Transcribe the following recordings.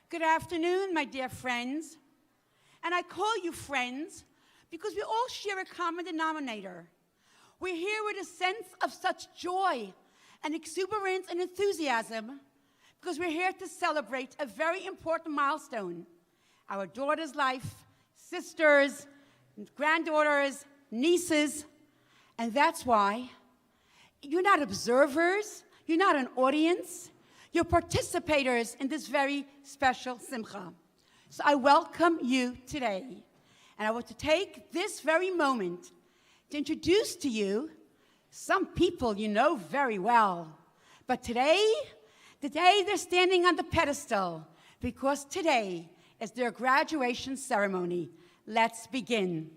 Good afternoon, my dear friends. And I call you friends because we all share a common denominator. We're here with a sense of such joy and exuberance and enthusiasm because we're here to celebrate a very important milestone. Our daughter's life, sisters, granddaughters, nieces, and that's why you're not observers, you're not an audience, you're participators in this very special simcha. So I welcome you today. And I want to take this very moment to introduce to you some people you know very well. But today they're standing on the pedestal because today is their graduation ceremony. Let's begin.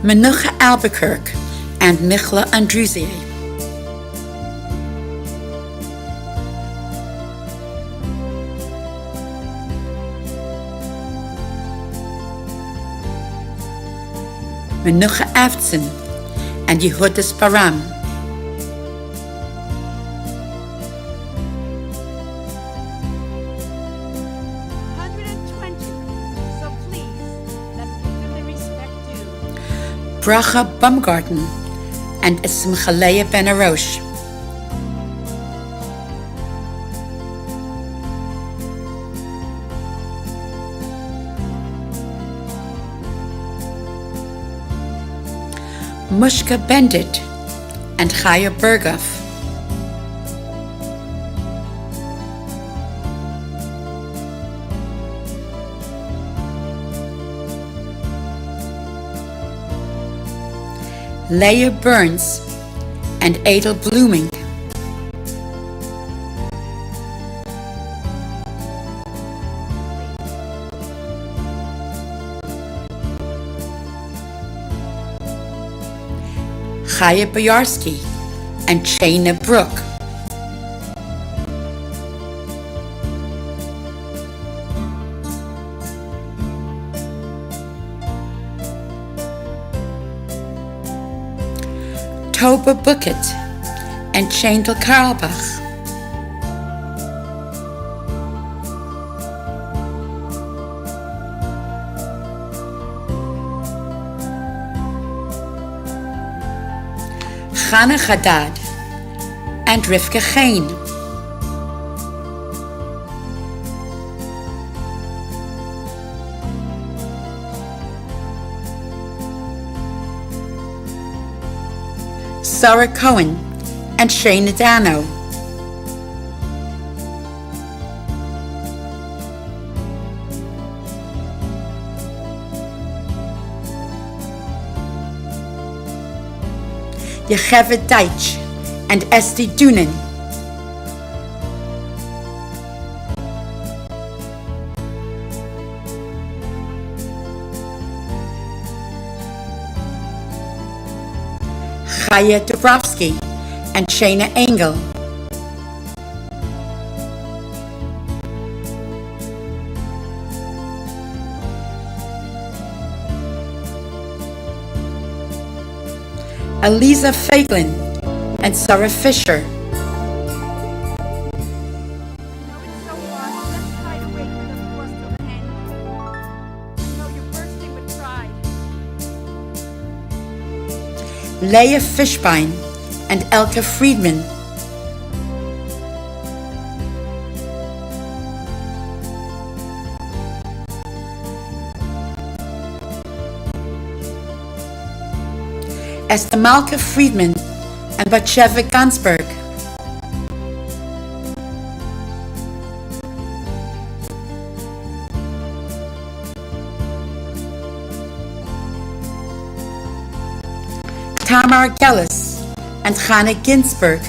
Menucha Albuquerque and Michla Andruzier. Menucha Avtsin and Yehudas Param. Bracha Baumgarten and Simchalea Ben Arosh. Mushka Bendit and Chaya Bergoff. Leah Burns and Adel Blooming. Chaya Boyarsky and Shayna Brook. Toba Bucket and Chandel Karlbach. Chana Haddad and Rivka Chain. Sarah Cohen and Shayna Dano. Yechevet Deitch and Esti Dunin. Chaya Dubrovsky and Shayna Engel. Eliza Feiglin and Sarah Fisher. Leah Fishbein and Elke Friedman. Esther Malka Friedman and Batsheva Gansberg. Tamar Gellis and Chana Ginsberg.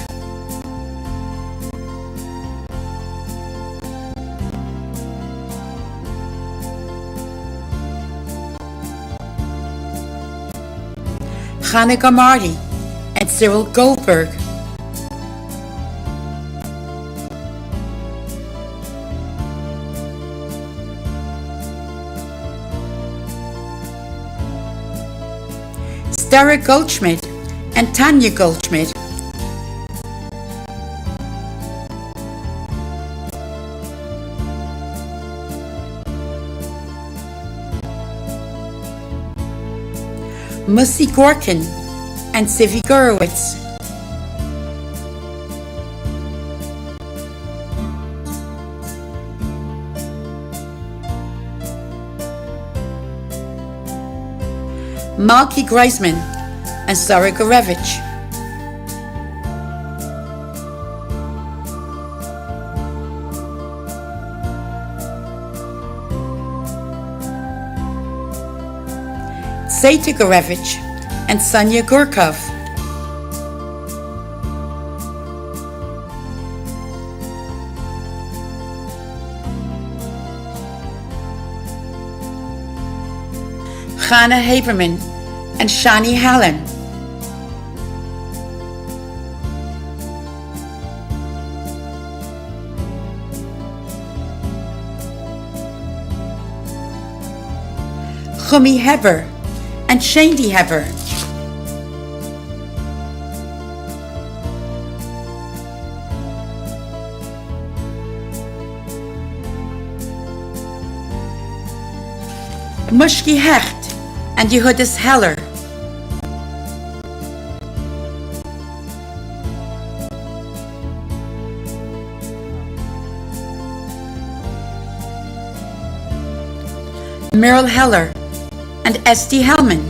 Chana Gamardi and Cyril Goldberg. Dara Goldschmidt and Tanya Goldschmidt. Mussy Gorkin and Sivi Gurewitz. Malky Greisman and Sarah Gorevich. Zeta Gorevich and Sonia Gurkov. Chana Haberman and Shani Hallen. Chumi Heber and Shandy Heber. Mushki Hecht and Yehudis Heller. Meryl Heller and Esty Hellman.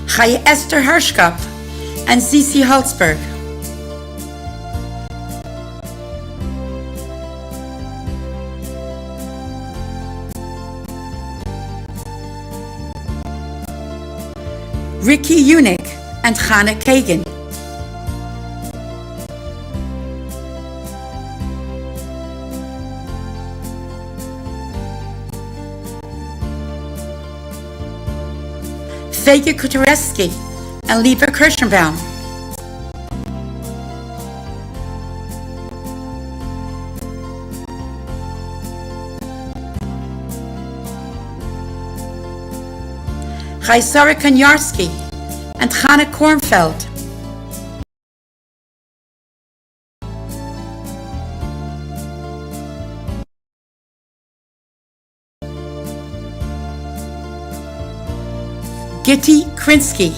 Chaya Esther Hershkop and Zizi Holzberg. Ricky Unick and Chana Kagan. Fege Kutereski and Liva Kirschenbaum. Chaisara Kanyarski and Chana Kornfeld. Gitti Krinsky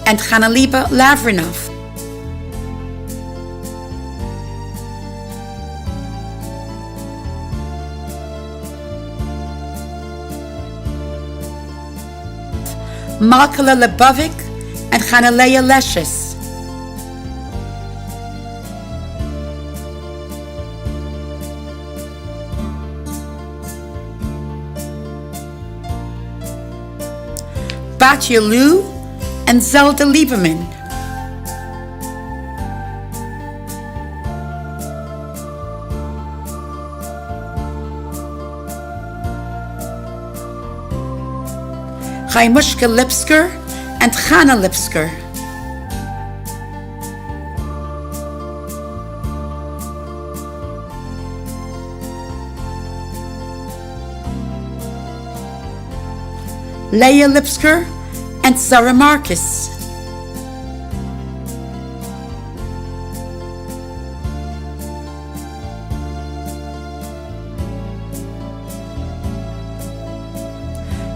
and Chanaliba Lavrinov. Malkala Lebovic and Chanaleya Leshes. Batya Liu and Zelda Lieberman. Chaimushka Lipsker and Chana Lipsker. Leah Lipsker and Sarah Marcus.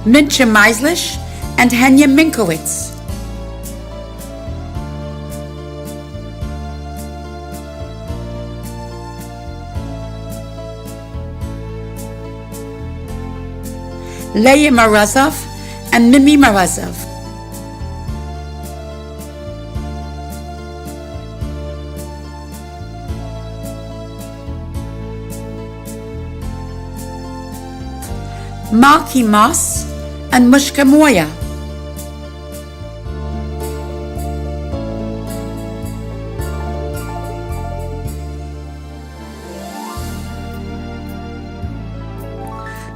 Mincha Meislish and Henya Minkowitz. Leah Marazov and Mimi Marazov. Malky Moss and Mushka Moya.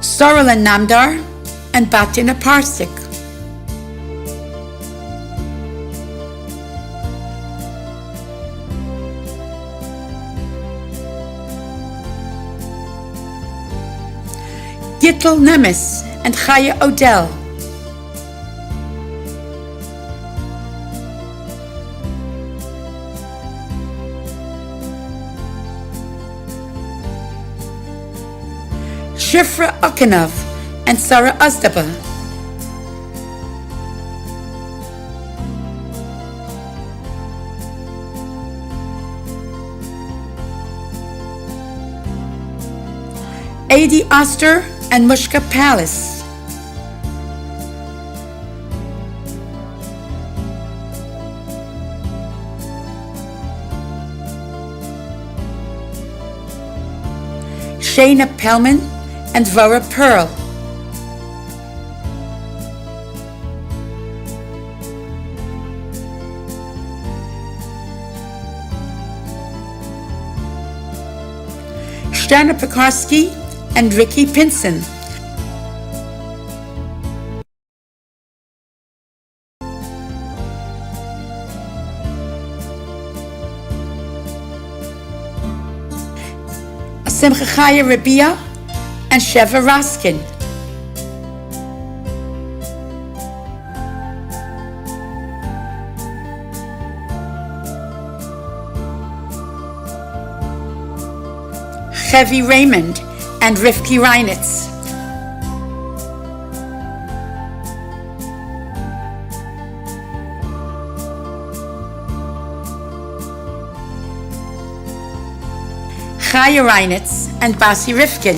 Sorala Namdar and Batina Parsik. Gittel Nemes and Chaya Odell. Shifra Okanov and Sarah Ozdaba. Adi Oster and Mushka Palace. Shayna Pellman and Vora Pearl. Stana Pekarski and Ricky Pinson. Simcha Chaya Rabia and Sheva Raskin. Chevi Raymond and Rivki Reinitz. Chaya Reinitz and Basi Rifkin.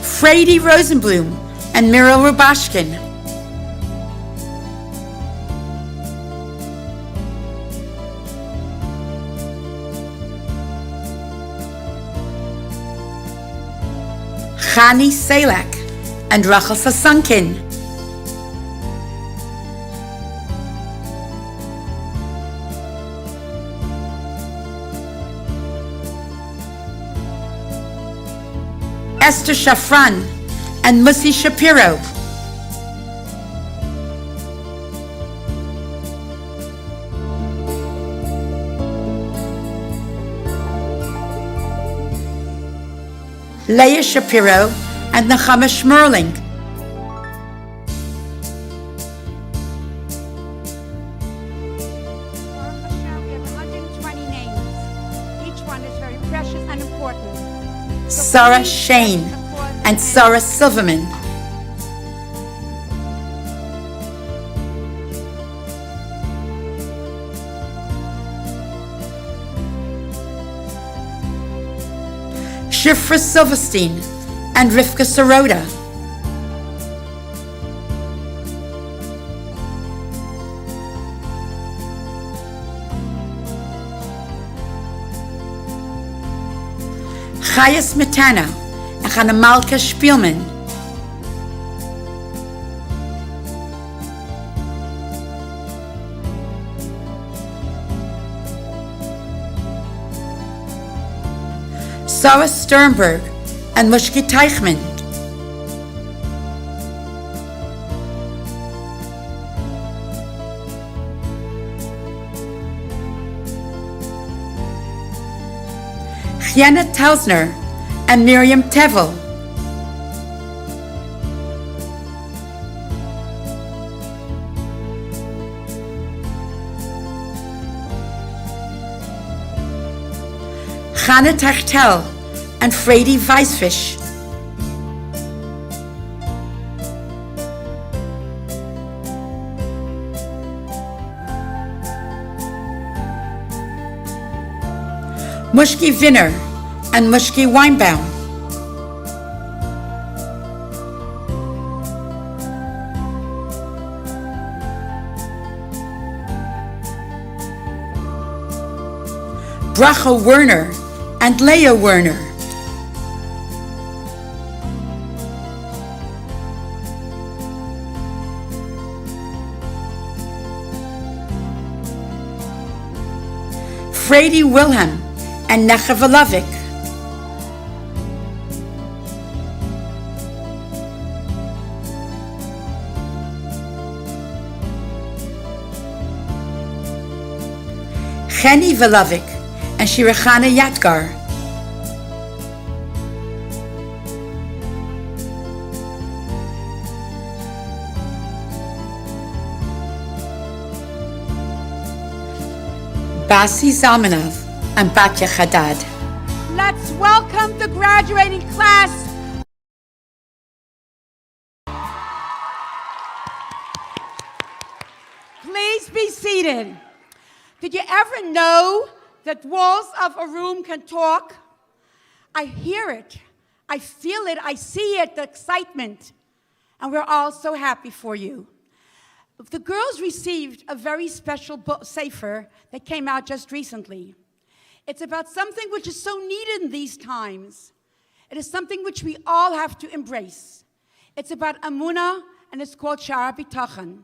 Frady Rosenblum and Miriam Rubashkin. Chani Selak and Rachel Sasankin. Esther Shafran and Musi Shapiro. Leah Shapiro and Nechama Schmerling. Baruch Hashem, we have 120 names. Each one is very precious and important. So Sarah please Shane support and them. Sarah Silverman. Shifra Silverstein and Rivka Sirota. Chaya Smetana and Chanamalka Spielman. Sarah Sternberg and Mushki Teichman. Chiana Tausner and Miriam Tevel. Chana Tachtel and Frady Weisfish. Mushki Vinner and Mushki Weinbaum. Bracha Werner and Leah Werner. Frady Wilhelm and Necha Valovic. Kenny Velovic and Shirachana Yatgar. Basi Zalmanov and Batya Haddad. Let's welcome the graduating class. Please be seated. Did you ever know that walls of a room can talk? I hear it, I feel it, I see it, the excitement. And we're all so happy for you. The girls received a very special sefer that came out just recently. It's about something which is so needed in these times. It is something which we all have to embrace. It's about Emunah, and it's called Shara B'Tachon.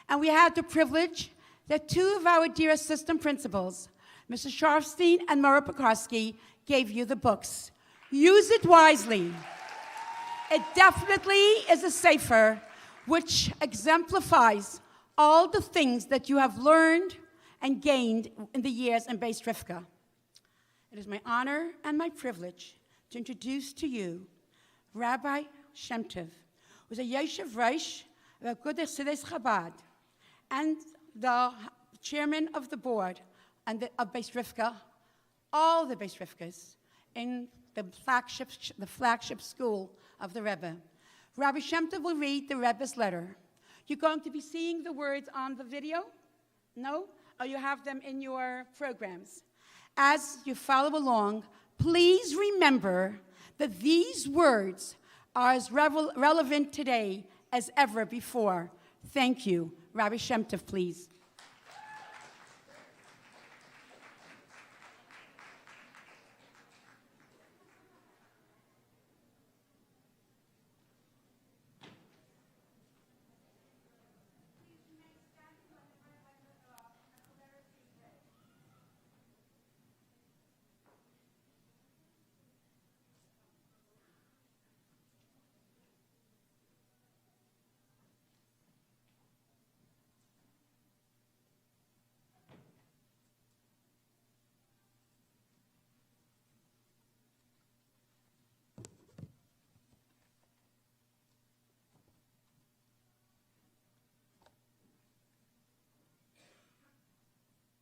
And we had the privilege that two of our dear assistant principals, Mrs. Sharfstein and Mara Pekarsky, gave you the books. Use it wisely. It definitely is a sefer which exemplifies all the things that you have learned and gained in the years in Beis Rivka. It is my honor and my privilege to introduce to you Rabbi Shem Tov, who is a Yeshiv Rosh of Agudas Chassidus Chabad and the chairman of the board of Beis Rivka, all the Beis Rivkas in the flagship school of the Rebbe. Rabbi Shem Tov will read the Rebbe's letter. You're going to be seeing the words on the video? No? Or you have them in your programs? As you follow along, please remember that these words are as relevant today as ever before. Thank you. Rabbi Shem Tov, please.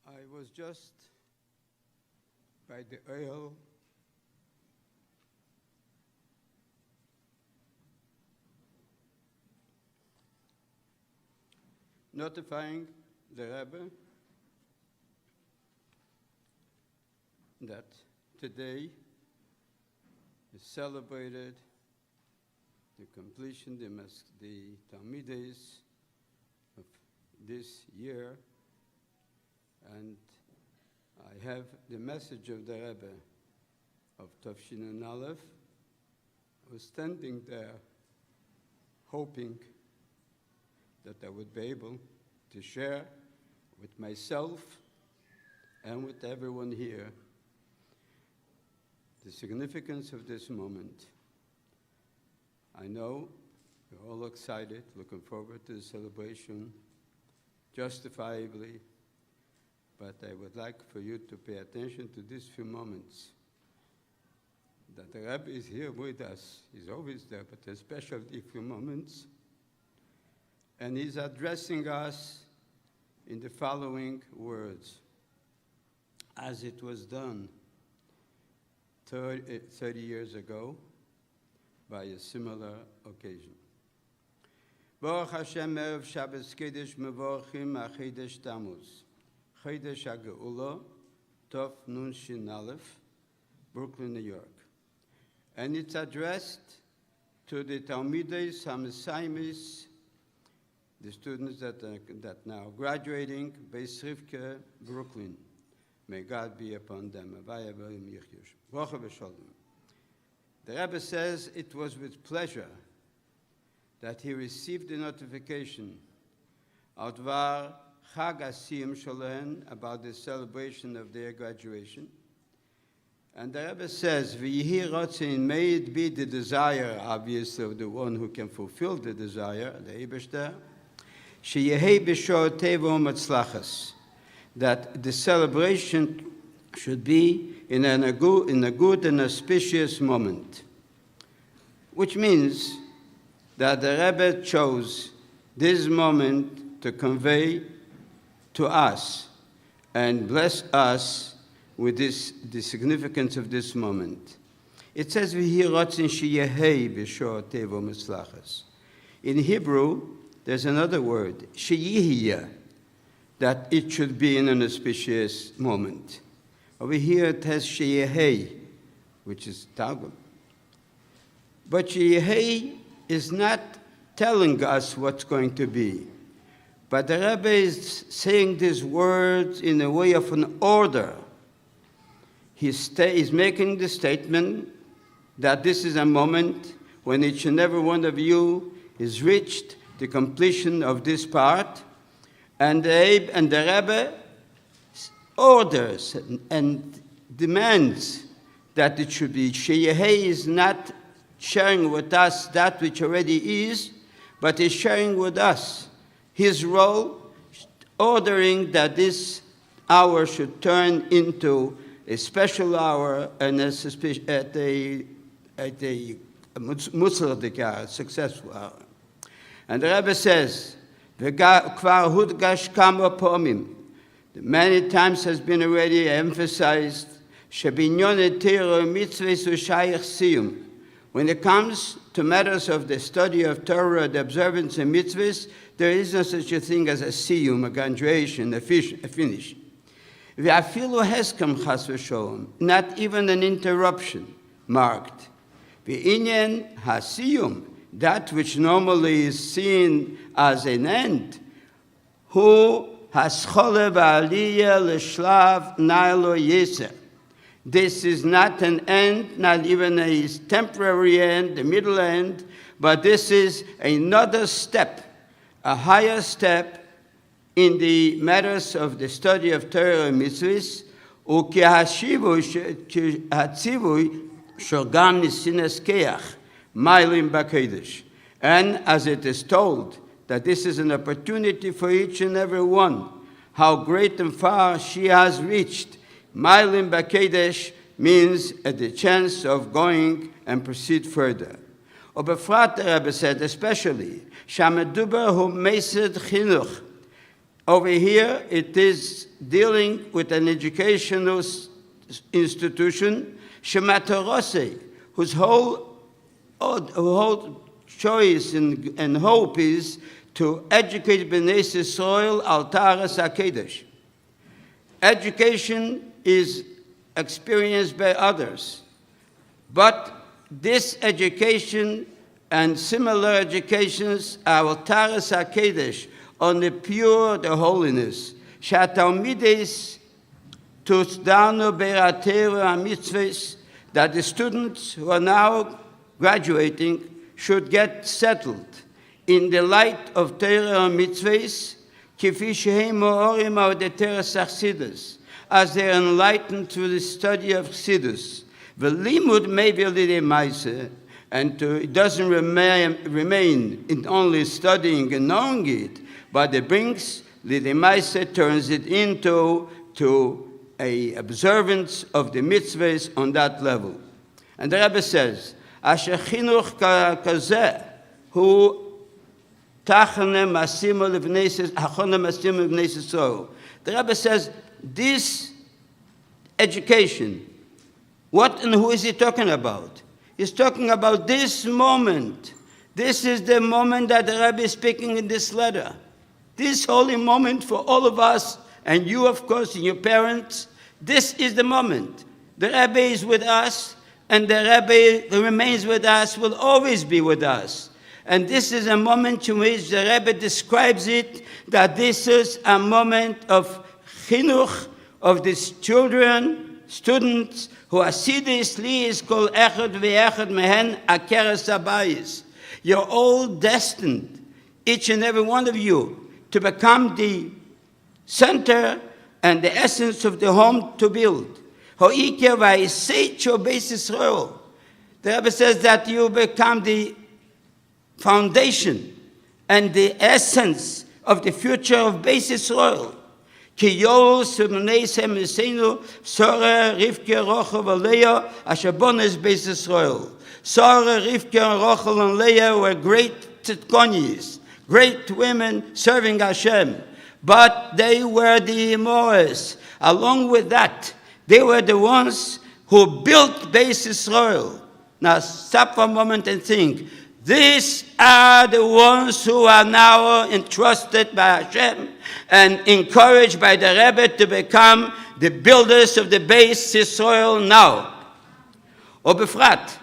I was just by the oil notifying the Rebbe that today is celebrated the completion, the Talmides of this year. And I have the message of the Rebbe of Tafshin Aleph, who was standing there hoping that I would be able to share with myself and with everyone here the significance of this moment. I know you're all excited, looking forward to the celebration, justifiably. But I would like for you to pay attention to these few moments. That the Rebbe is here with us. He's always there, but especially few moments. And he's addressing us in the following words. As it was done 30 years ago by a similar occasion. Baruch Hashem Erev Shabbos Kedesh Mevorchim HaChedesh Tammuz. Chodesh Geulah, Tov Nun Shin Aleph, Brooklyn, New York. And it's addressed to the Talmides HaMesaymis, the students that now graduating, Beis Rivka, Brooklyn. May God be upon them. The Rebbe says it was with pleasure that he received the notification Advar Chag Asiyum Shalom, about the celebration of their graduation. And the Rebbe says, V'yihi Rotzin, may it be the desire, obviously, of the one who can fulfill the desire, the Eibeshter, Sheyehei B'shor Tevo Matzlachas, that the celebration should be in a good and auspicious moment, which means that the Rebbe chose this moment to convey to us and bless us with the significance of this moment. It says, in Hebrew, there's another word, sheyihiyah, that it should be in an auspicious moment. Over here it has sheyehei, which is Targum. But sheyehei is not telling us what's going to be. But the Rebbe is saying these words in a way of an order. He's making the statement that this is a moment when each and every one of you has reached the completion of this part, and the Rebbe orders and demands that it should be. Sheyehei is not sharing with us that which already is, but is sharing with us his role, ordering that this hour should turn into a special hour and a successful hour. And the Rebbe says, many times has been already emphasized, when it comes to matters of the study of Torah, the observance of mitzvahs, there is no such a thing as a siyum, a graduation, a finish. Not even an interruption marked. V'inyan hasiyum, that which normally is seen as an end, hu haschole v'aliyah l'shlav nailo yeser. This is not an end, not even a temporary end, a middle end, but this is another step, a higher step in the matters of the study of Torah and mitzvahs, u'kehashivui shogam nisinas keach, mailim b'kodesh. And as it is told, that this is an opportunity for each and every one, how great and far she has reached. Mailim b'kodesh means at the chance of going and proceed further. Obefrat, the Rebbe said, especially, shameduber hu mesed chinuch. Over here, it is dealing with an educational institution, shematorose, whose whole choice and hope is to educate Bnei Yisrael al Taras HaKedesh. Education is experienced by others, but this education and similar educations are al Taras HaKedesh, on the pure, the holiness. Shatalmides tusdanu be'atera mitzvahs, that the students who are now graduating should get settled in the light of Torah and mitzvahs, kifi shehem mo'orim al de Torah Chassidus, as they are enlightened through the study of Chassidus. V'limud maybe lidei and it doesn't remain in only studying and knowing it, but it brings lidei turns it into a observance of the mitzvahs on that level. And the Rebbe says, Asher chinuch kazeh hu tachane masim l'bnei Yisrael. The Rebbe says, this education, what and who is he talking about? He's talking about this moment. This is the moment that the Rebbe is speaking in this letter. This holy moment for all of us, and you, of course, and your parents. This is the moment. The Rebbe is with us, and the Rebbe who remains with us will always be with us. And this is a moment in which the Rebbe describes it, that this is a moment of chinuch, of these children, students, who are sidisli is called echad ve'echad mehen akeres abayis. You're all destined, each and every one of you, to become the center and the essence of the home to build. The Rebbe says that you become the foundation and the essence of the future of Beis Yisrael. Ki Yos Menesem Esenu, Sora, Rivke, Rochel, and Leah, Asher Bones Beis Yisrael. Sora, Rivke, and Rochel, and Leah were great tzedkonies, great women serving Hashem. But they were the Emoras. Along with that, they were the ones who built Beis Yisrael. Now stop for a moment and think. These are the ones who are now entrusted by Hashem and encouraged by the Rebbe to become the builders of the Beis Yisrael now. O befrat,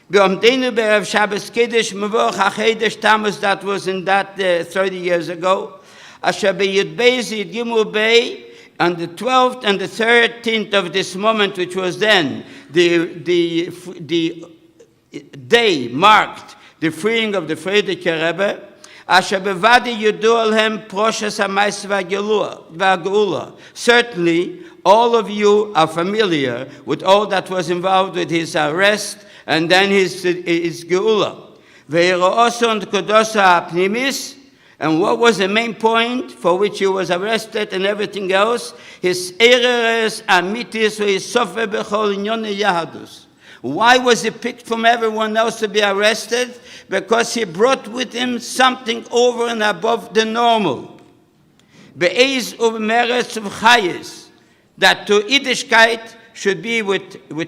beomdenu be'erev Shabbos Kiddush mevorach hachedesh Tammuz, that was in that 30 years ago. Asher b'yud beis yud gimel bei, on the 12th and the 13th of this moment, which was then the day marked the freeing of the Frierdiker Rebbe, Asher bevadi yudu alhem proshes hamayis v'Geulah. Certainly, all of you are familiar with all that was involved with his arrest and then his Geulah. Ve'yiro'oso and kodosa pnimis. And what was the main point for which he was arrested and everything else? His ereres amitis ve'yisofer b'chol inyonei yahadus. Why was he picked from everyone else to be arrested? Because he brought with him something over and above the normal. Be'ez u'meretz v'chayis. That to Yiddishkeit should be with a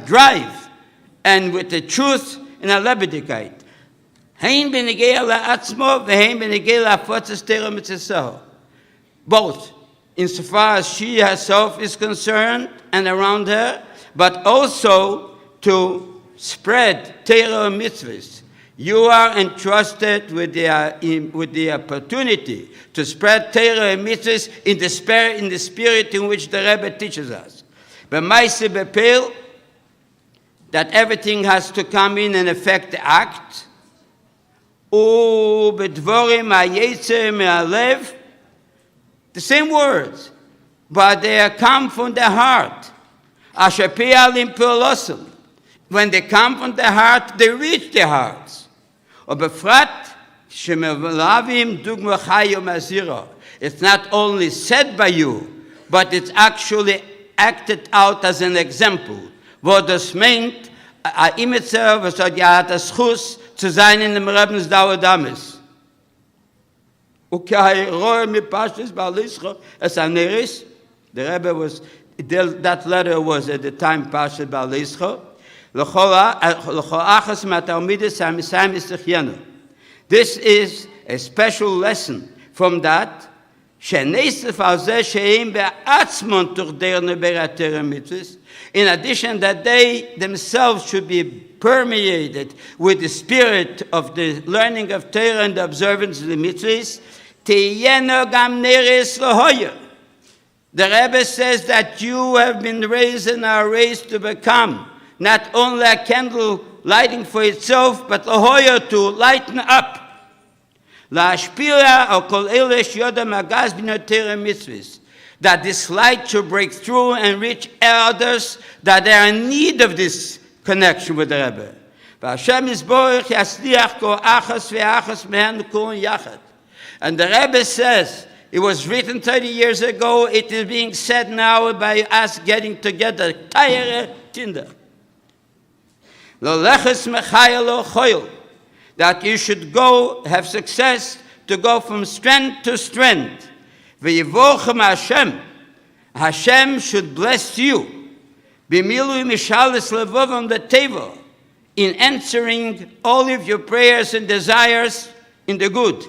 drive and with the truth in a Lebedikkeit. Hein b'negei la'atzmo v'hein b'negei la'afotzes Torah mitzvah. Both, insofar as she herself is concerned and around her, but also to spread Torah mitzvahs. You are entrusted with the opportunity to spread Torah mitzvahs in the spirit in which the Rebbe teaches us. B'maaseh b'peil, that everything has to come in and affect the act. Ubedvorim hayetzer me'alev, the same words, but they come from the heart. Asher pi'alim pe'olosim. When they come from the heart, they reach the hearts. Ubefrat shemelavim dugma chayo mazira. It's not only said by you, but it's actually acted out as an example. Wo das meint, a imetzer, was hat ja das Schuss, zu sein in dem Rebbens Dauer Dames. Okay, roe mi pashtis ba'alischa es aneris. The Rebbe was, that letter was at the time pashtis ba'alischa. This is a special lesson from that. In addition, that they themselves should be permeated with the spirit of the learning of Torah and the observance of the mitzvahs. The Rebbe says that you have been raised and are raised to become not only a candle lighting for itself, but lahoya, to lighten up. That this light should break through and reach others that are in need of this connection with the Rebbe. And the Rebbe says, it was written 30 years ago, it is being said now by us getting together. That you should go, have success, to go from strength to strength. Hashem should bless you. In answering all of your prayers and desires in the good.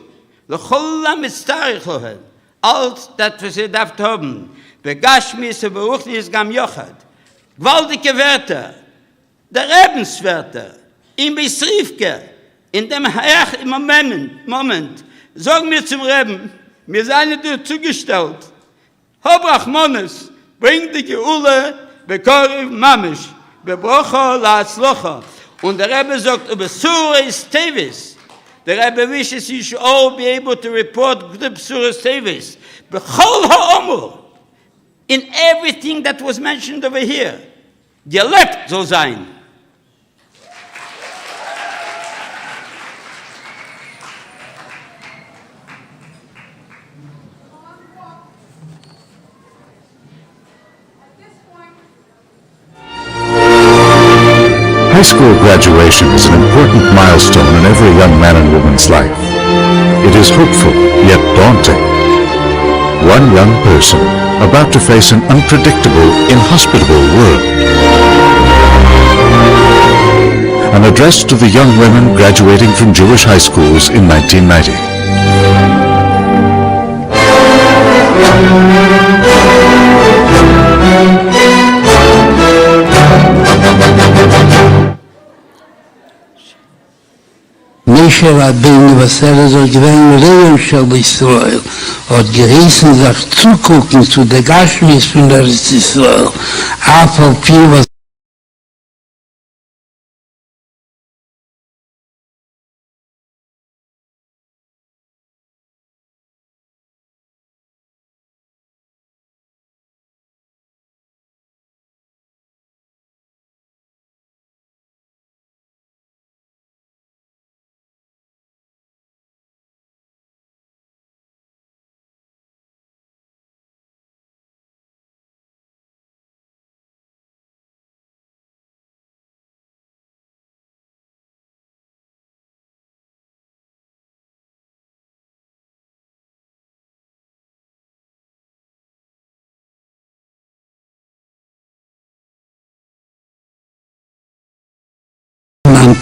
All that was it darf haben. Begashmis und Beruchnis gam Yochad. Gewaltige Wörter. Der Rebenswörter. In Besrifke. In dem Moment. Sagen wir zum Reben. Wir seien dir zugestellt. Hobrach Mones. Bring die Geulah. Bekoriv Mamish. Bebrocho la'atzlocha. Und der Rebbe sagt, über Suris Tevis. The Rebbe wishes you should all be able to report the B'suras Tevis. B'chol ha'omur. In everything that was mentioned over here. Gelebt soll sein. High school graduation is an important milestone in every young man and woman's life. It is hopeful, yet daunting. One young person about to face an unpredictable, inhospitable world. An address to the young women graduating from Jewish high schools in 1990. Moshe Rabbeinu, was so gewesen Rehem shel Israel, hat geheißen, sich zugucken zu der Gashmis von der Israel, aber viel was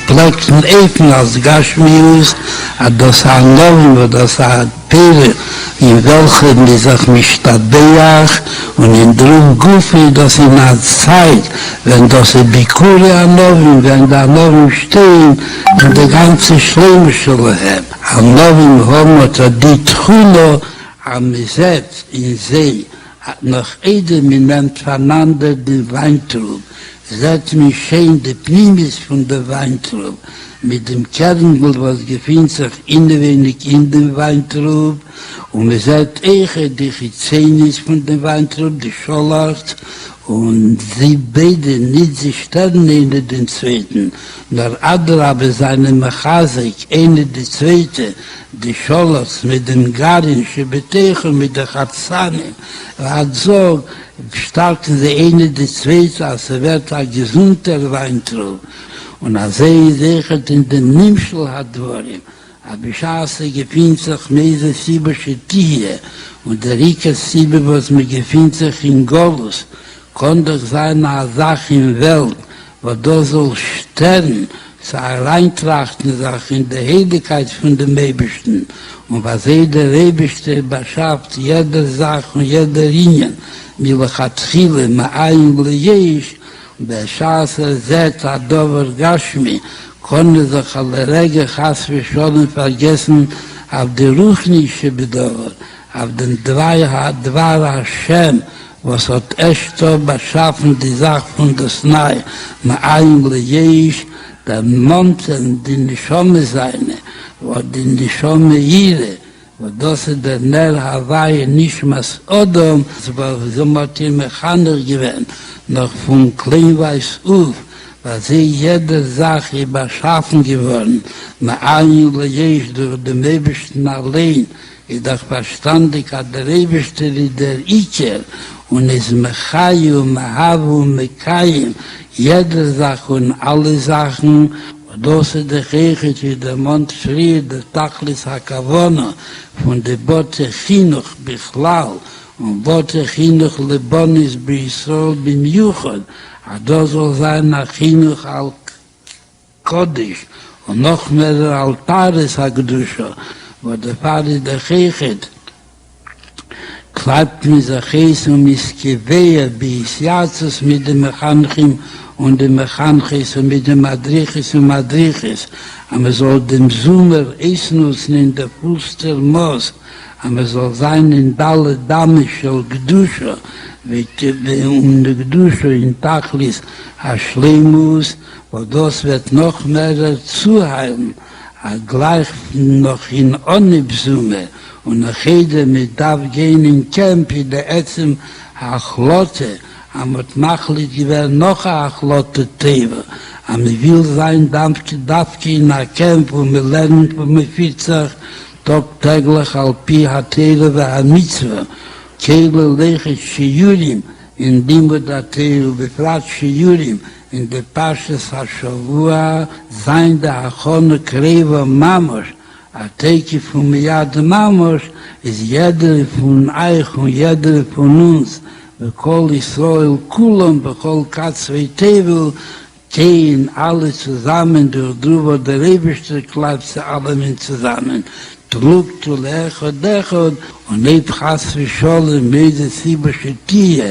Plekten even als Gashmius, das Novim und das Pere, in welchem die sich mishtabeach und in drum Gufi, das in der Zeit, wenn das Bikuri an Novim, wenn da Novim stehen, und die ganze Schlimme Schlehem. An Novim homot die Tchulo am Set in See, noch jede Minent voneinander den Weintrub. Seht mich schön die Primis von der Weintrub, mit dem Kerngel, was gefühlt sich inwendig in dem Weintrub, und wir seht die Chizenis von dem Weintrub, die Scholart, und sie beide nicht sich sterben in den Zweiten, nur Adrabe seine Mechasik, eine die Zweite, die Scholart mit dem Garin, Schebetechen, mit der Chatzane, hat so, starten sie eine die Zweite, als wird ein gesunder Weintrub. Und als sichert in den Nimschel hat worden, aber ich hasse gefühlt sich meise Sibische Tiere, und der Rike Sibe, was mir gefühlt sich in Golus, konnte sein eine Sache in der Welt, wo da soll sterben, zu reintrachten sich in der Heiligkeit von dem Ebersten. Und was jeder Eberste beschafft, jede Sache und jeder Ingen, מלכתחילה מאין ליש, בשעס הזאת הדובר גשמי, konnte sich alle Rege Chas ושלום vergessen auf die Ruchnische Bedauer, auf den Dvar Hashem, was hat echt so beschaffen die Sache von des Nei, מאין ליש, der Monten, die Nishome seine, wo die Nishome ihre, wo das der Ner Hawaii Nishmas Odom, so hat ihr Mechaner gewähnt, noch von Kleinweiß auf, weil sie jede Sache überschaffen geworden, mit allen Lejes durch den Ebersten allein, ist doch verstandig, hat der Eberste der Iker, und es Mechayu, Mehavu, Mekayim, jede Sache und alle Sachen, das ist der Kirche, die der Mond schrie, der Tachlis Hakavona, von der Bote Chinuch Bichlal, und Bote Chinuch Lebonis B'Yisrael B'Myuchad, das soll sein nach Chinuch al Kodesh, und noch mehr der Altaris HaKdusha, wo der Pfarrer der Kirche klappt mit der Cheis und mit Kewehe, B'Yisyatzes mit dem Mechanchim, und dem Mechanchis und mit dem Madrichis und Madrichis, aber soll dem Sommer Esnussen in der Puster Moos, aber soll sein in Dalle Damischel Gdusha, und der Gdusha in Tachlis Hashlemus, wo das wird noch mehr zuheilen, gleich noch in Onibsume, und nachher mit darf gehen in Camp in der Ätzem Achlotte, amot machlit gewer noch a chlotte Teva. Am will sein Dampke in a Camp, wo mir lernt, wo mir fitzach, täglich alpi ha-Teva wa ha-Mitzvah. Kehle lechet Shiurim, in dem wir da Teva befragt Shiurim, in der Parshas HaShavua sein der Achone Kreva Mamosh, a Teike von Miyad Mamosh, ist jeder von euch und jeder von uns, bekol Israel Kulam, bekol Katzvei Tevel, gehen alle zusammen, durch drüber der Rebeste klappt sie alle zusammen. Trug zu Lechot Dechot und nicht Chas Vishole, Mede Siba Shetie,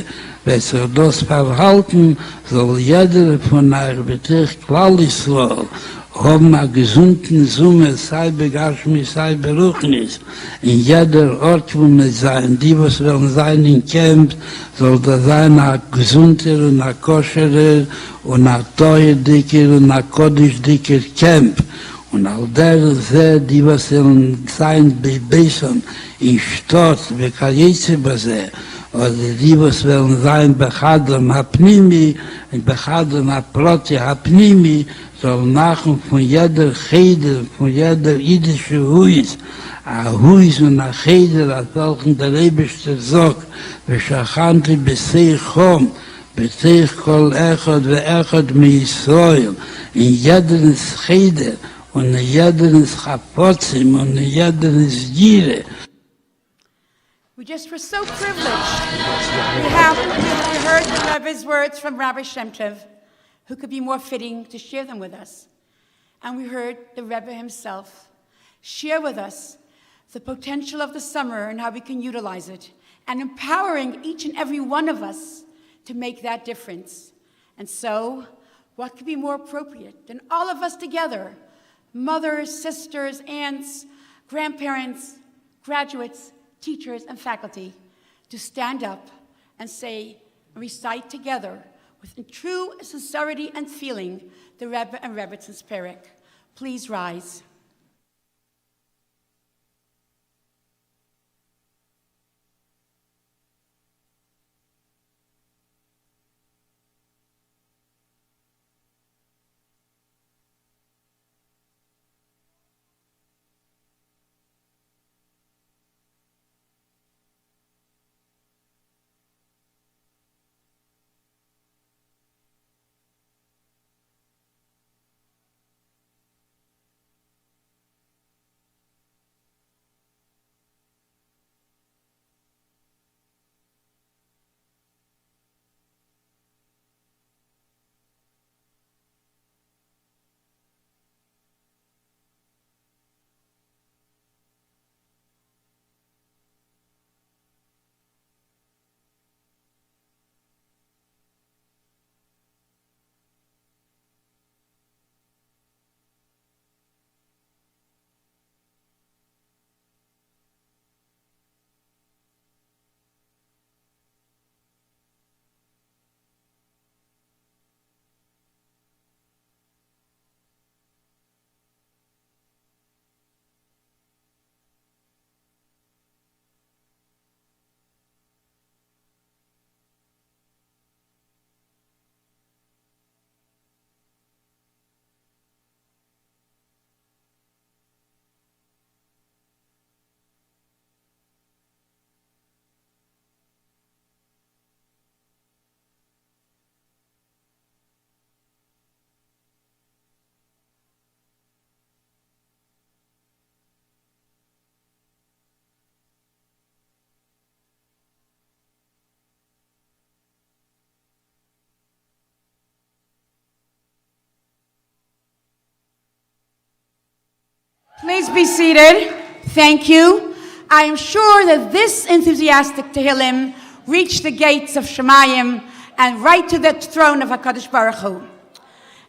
wenn sich das verhalten, soll jeder von euch betrifft Klal Israel haben eine gesunde Summe, sei Begashmi, sei Beruchnis. In jeder Ort, wo wir sein, die, was werden sein in Camp, soll da sein ein gesunder und ein koscherer und ein teuerdicker und ein kodischdicker Camp. Und all der sehr, die, was werden sein, bei Beson, in Stott, bei Kajitze, oder die, was werden sein, bei Chadram Hapnimi, und bei Chadram Haproti Hapnimi, soll machen von jeder Cheder, von jeder jüdische Huis, a Huis und a Cheder, als welchen der Rebeste sagt, ושכנתי בשיא חום, בשיא כל אחד ואחד מישראל, in jedes Cheder, und in jedes Chapotzim, und in jedes Gire. We just were so privileged. We heard the Rebbe's words from Rabbi Shem Tov, who could be more fitting to share them with us. And we heard the Rebbe himself share with us the potential of the summer and how we can utilize it, and empowering each and every one of us to make that difference. And so, what could be more appropriate than all of us together, mothers, sisters, aunts, grandparents, graduates, teachers, and faculty, to stand up and say, recite together, with true sincerity and feeling, the Rebbe and Rebbetzins Perek. Please rise. Please be seated. Thank you. I am sure that this enthusiastic Tehillim reached the gates of Shemayim and right to the throne of HaKadosh Baruch Hu.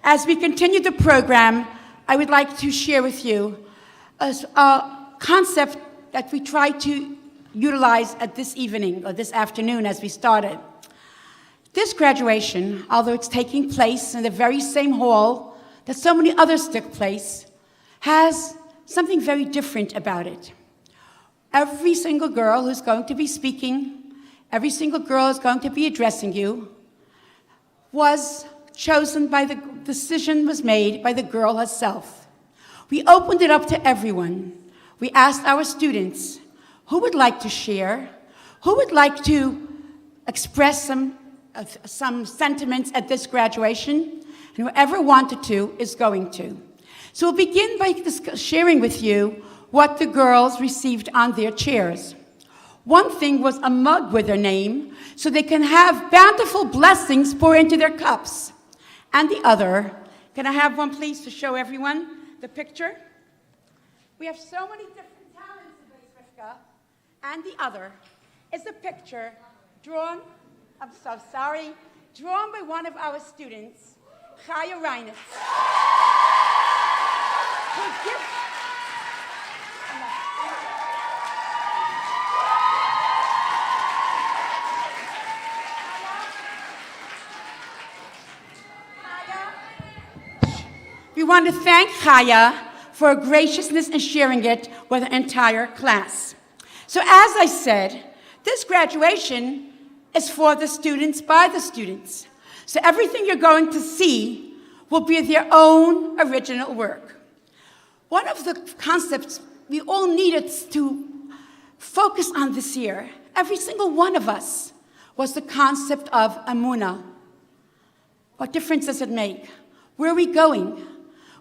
As we continue the program, I would like to share with you a concept that we try to utilize at this evening or this afternoon as we started. This graduation, although it's taking place in the very same hall that so many others took place, has something very different about it. Every single girl who's going to be speaking, every single girl who's going to be addressing you, was chosen by the decision was made by the girl herself. We opened it up to everyone. We asked our students, who would like to share? Who would like to express some some sentiments at this graduation, and whoever wanted to is going to. So we'll begin by sharing with you what the girls received on their chairs. One thing was a mug with their name, so they can have bountiful blessings pour into their cups. And the other, can I have one please to show everyone the picture? We have so many different talents in this, Rivka. And the other is a picture drawn, I'm so sorry, drawn by one of our students, Chaya Reinitz. We want to thank Chaya for her graciousness in sharing it with the entire class. So as I said, this graduation is for the students, by the students. So everything you're going to see will be their own original work. One of the concepts we all needed to focus on this year, every single one of us, was the concept of Emunah. What difference does it make? Where are we going?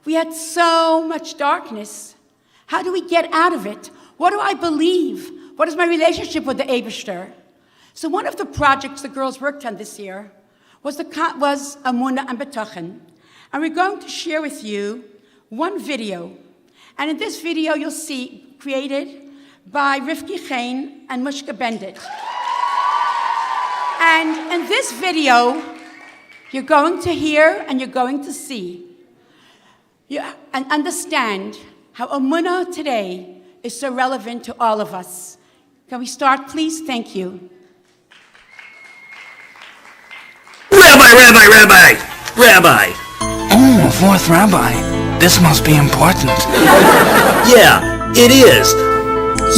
We had so much darkness. How do we get out of it? What do I believe? What is my relationship with the Eibishter? So one of the projects the girls worked on this year was Emunah and B'tachon. And we're going to share with you one video. And in this video, you'll see, created by Rivki Chain and Mushka Bendit. And in this video, you're going to hear and you're going to see and understand how Emunah today is so relevant to all of us. Can we start, please? Thank you. Rabbi! Oh, fourth rabbi. This must be important. Yeah, it is.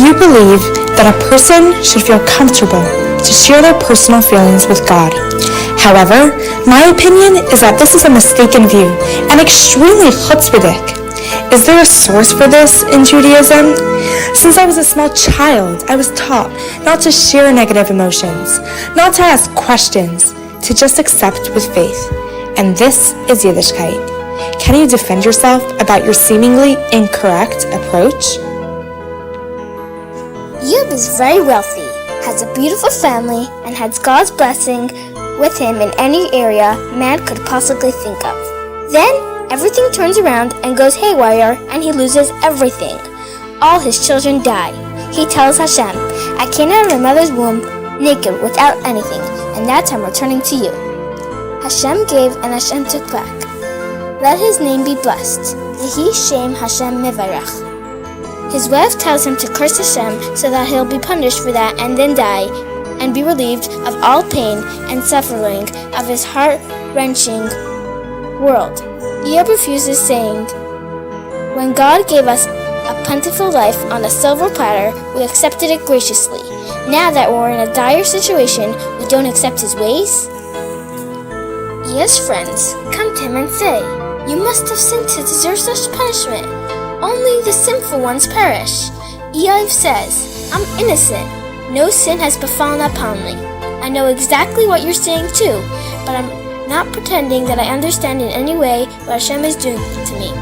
You believe that a person should feel comfortable to share their personal feelings with God. However, my opinion is that this is a mistaken view and extremely chutzpahdik. Is there a source for this in Judaism? Since I was a small child, I was taught not to share negative emotions, not to ask questions, to just accept with faith. And this is Yiddishkeit. Can you defend yourself about your seemingly incorrect approach? Yub is very wealthy, has a beautiful family, and has God's blessing with him in any area man could possibly think of. Then, everything turns around and goes haywire, and he loses everything. All his children die. He tells Hashem, I came out of my mother's womb naked without anything, and that's how I'm returning to you. Hashem gave and Hashem took back. Let his name be blessed. Yehi Shem Hashem Mevarach. His wife tells him to curse Hashem so that he'll be punished for that and then die and be relieved of all pain and suffering of his heart-wrenching world. Yub refuses, saying, when God gave us a plentiful life on a silver platter, we accepted it graciously. Now that we're in a dire situation, we don't accept his ways? Yes, friends, come to him and say, you must have sinned to deserve such punishment. Only the sinful ones perish. Eiv says, I'm innocent. No sin has befallen upon me. I know exactly what you're saying too, but I'm not pretending that I understand in any way what Hashem is doing to me.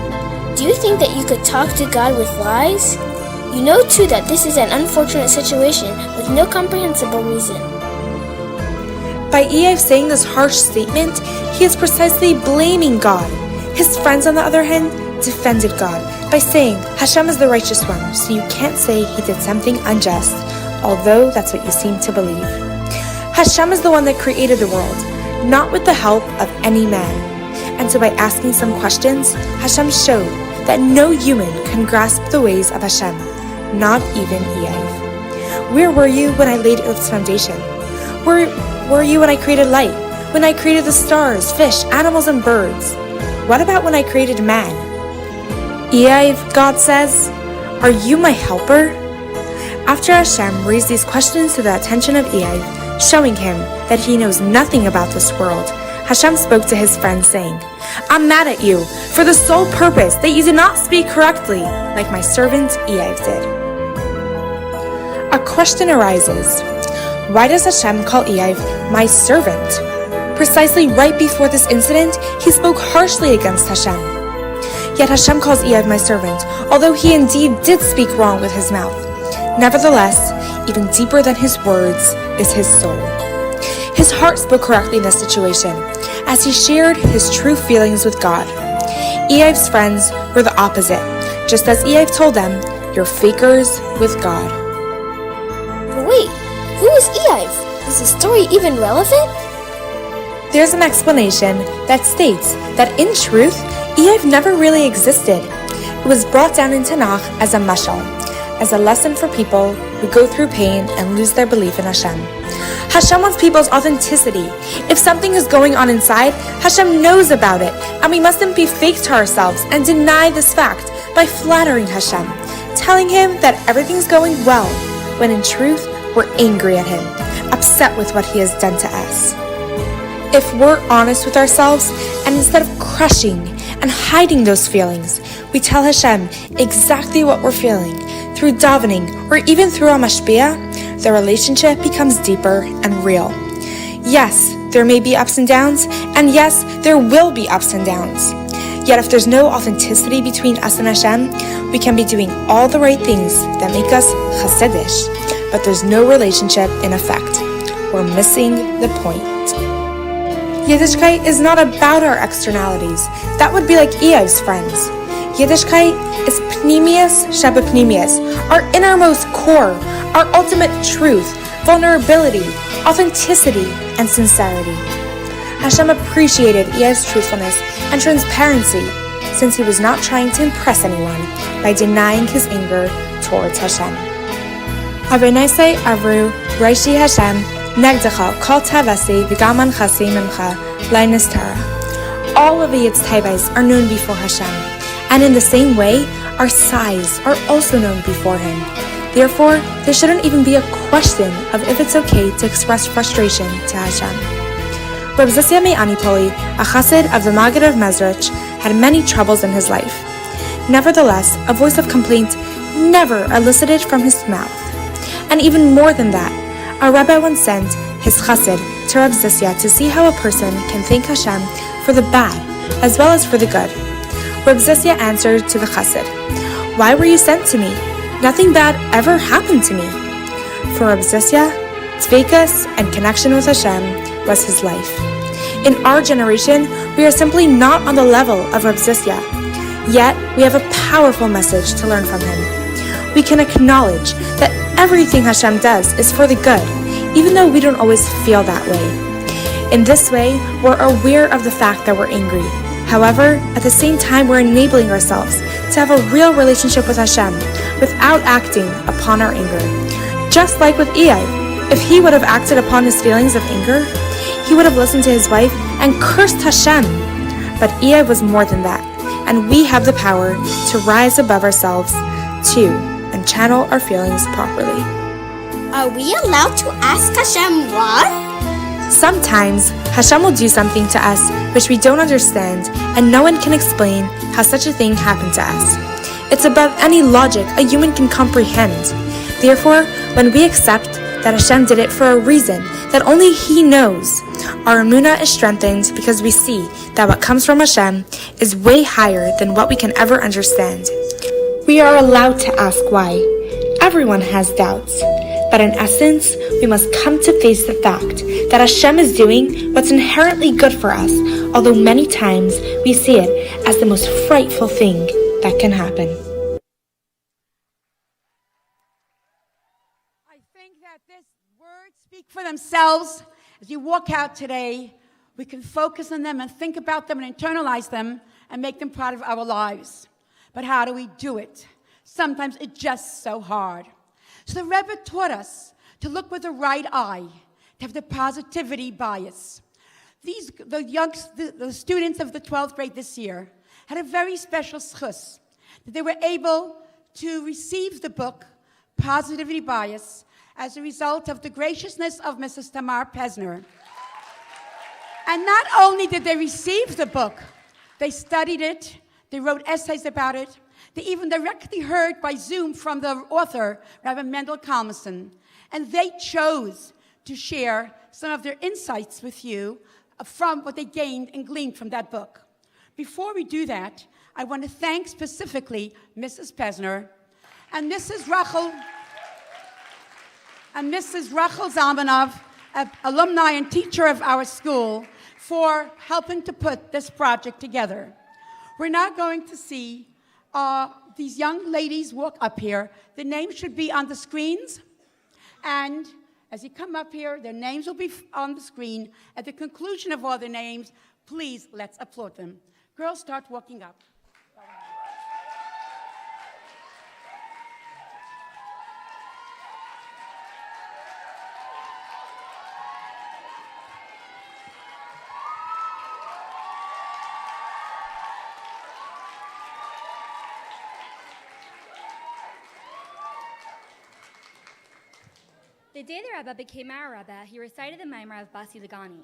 Do you think that you could talk to God with lies? You know too that this is an unfortunate situation with no comprehensible reason. By Eiv saying this harsh statement, he is precisely blaming God. His friends, on the other hand, defended God by saying, Hashem is the righteous one, so you can't say he did something unjust, although that's what you seem to believe. Hashem is the one that created the world, not with the help of any man. And so by asking some questions, Hashem showed that no human can grasp the ways of Hashem, not even Eiv. Where were you when I laid Earth's foundation? Where were you when I created light? When I created the stars, fish, animals, and birds? What about when I created man? Eiv, God says, are you my helper? After Hashem raised these questions to the attention of Eiv, showing him that he knows nothing about this world, Hashem spoke to his friend saying, I'm mad at you for the sole purpose that you did not speak correctly like my servant Eiv did. A question arises. Why does Hashem call Eiv my servant? Precisely right before this incident, he spoke harshly against Hashem. Yet Hashem calls Eiv my servant, although he indeed did speak wrong with his mouth. Nevertheless, even deeper than his words is his soul. His heart spoke correctly in this situation, as he shared his true feelings with God. Eiv's friends were the opposite, just as Eiv told them, "You're fakers with God." Wait, who is Eiv? Is the story even relevant? There's an explanation that states that in truth, Eiv never really existed. It was brought down in Tanakh as a mashal, as a lesson for people who go through pain and lose their belief in Hashem. Hashem wants people's authenticity. If something is going on inside, Hashem knows about it, and we mustn't be fake to ourselves and deny this fact by flattering Hashem, telling him that everything's going well, when in truth, we're angry at him, upset with what he has done to us. If we're honest with ourselves, and instead of crushing and hiding those feelings, we tell Hashem exactly what we're feeling, through davening or even through a mashpia, the relationship becomes deeper and real. Yes, there may be ups and downs, and yes, there will be ups and downs. Yet if there's no authenticity between us and Hashem, we can be doing all the right things that make us chasedish, but there's no relationship in effect. We're missing the point. Yiddishkeit is not about our externalities. That would be like Eiv's friends. Yiddishkeit is pnimius shebepnimius, our innermost core, our ultimate truth, vulnerability, authenticity, and sincerity. Hashem appreciated Eiv's truthfulness and transparency, since he was not trying to impress anyone by denying his anger towards Hashem. Avenaisei avru reishi Hashem negdecha kol tavasi v'gaman chasi mimcha lainistara. All of the Yitztavais are known before Hashem, and in the same way, our sighs are also known before him. Therefore, there shouldn't even be a question of if it's okay to express frustration to Hashem. Reb Zosya Me'anipoli, a chassid of the Maggid of Mezrich, had many troubles in his life. Nevertheless, a voice of complaint never elicited from his mouth. And even more than that, a Rebbe once sent his chassid to Reb Zosya to see how a person can thank Hashem for the bad as well as for the good. Reb Zosya answered to the chassid, "Why were you sent to me? Nothing bad ever happened to me." For Reb Zosya, tzveikus and connection with Hashem was his life. In our generation, we are simply not on the level of Reb Zosya, yet we have a powerful message to learn from him. We can acknowledge that everything Hashem does is for the good, even though we don't always feel that way. In this way, we're aware of the fact that we're angry. However, at the same time, we're enabling ourselves to have a real relationship with Hashem without acting upon our anger. Just like with Eiv, if he would have acted upon his feelings of anger, he would have listened to his wife and cursed Hashem. But Eiv was more than that, and we have the power to rise above ourselves too and channel our feelings properly. Are we allowed to ask Hashem why? Sometimes Hashem will do something to us which we don't understand, and no one can explain how such a thing happened to us. It's above any logic a human can comprehend. Therefore, when we accept that Hashem did it for a reason that only He knows, our Emunah is strengthened because we see that what comes from Hashem is way higher than what we can ever understand. We are allowed to ask why. Everyone has doubts. But in essence, we must come to face the fact that Hashem is doing what's inherently good for us, although many times we see it as the most frightful thing that can happen. I think that these words speak for themselves. As you walk out today, we can focus on them and think about them and internalize them and make them part of our lives. But how do we do it? Sometimes it's just so hard. So the Rebbe taught us to look with the right eye, to have the positivity bias. The students of the 12th grade this year had a very special schus, that they were able to receive the book, Positivity Bias, as a result of the graciousness of Mrs. Tamar Pesner. And not only did they receive the book, they studied it, they wrote essays about it, they even directly heard by Zoom from the author, Rabbi Mendel Kalmason, and they chose to share some of their insights with you from what they gained and gleaned from that book. Before we do that, I want to thank specifically Mrs. Pesner and Mrs. Rachel Zalmanov, an alumni and teacher of our school, for helping to put this project together. We're now going to see these young ladies walk up here. The names should be on the screens, and as you come up here, their names will be on the screen. At the conclusion of all the names, please let's applaud them. Girls, start walking up. The day the Rebbe became our Rebbe, he recited the Maimar of Basi Lagani.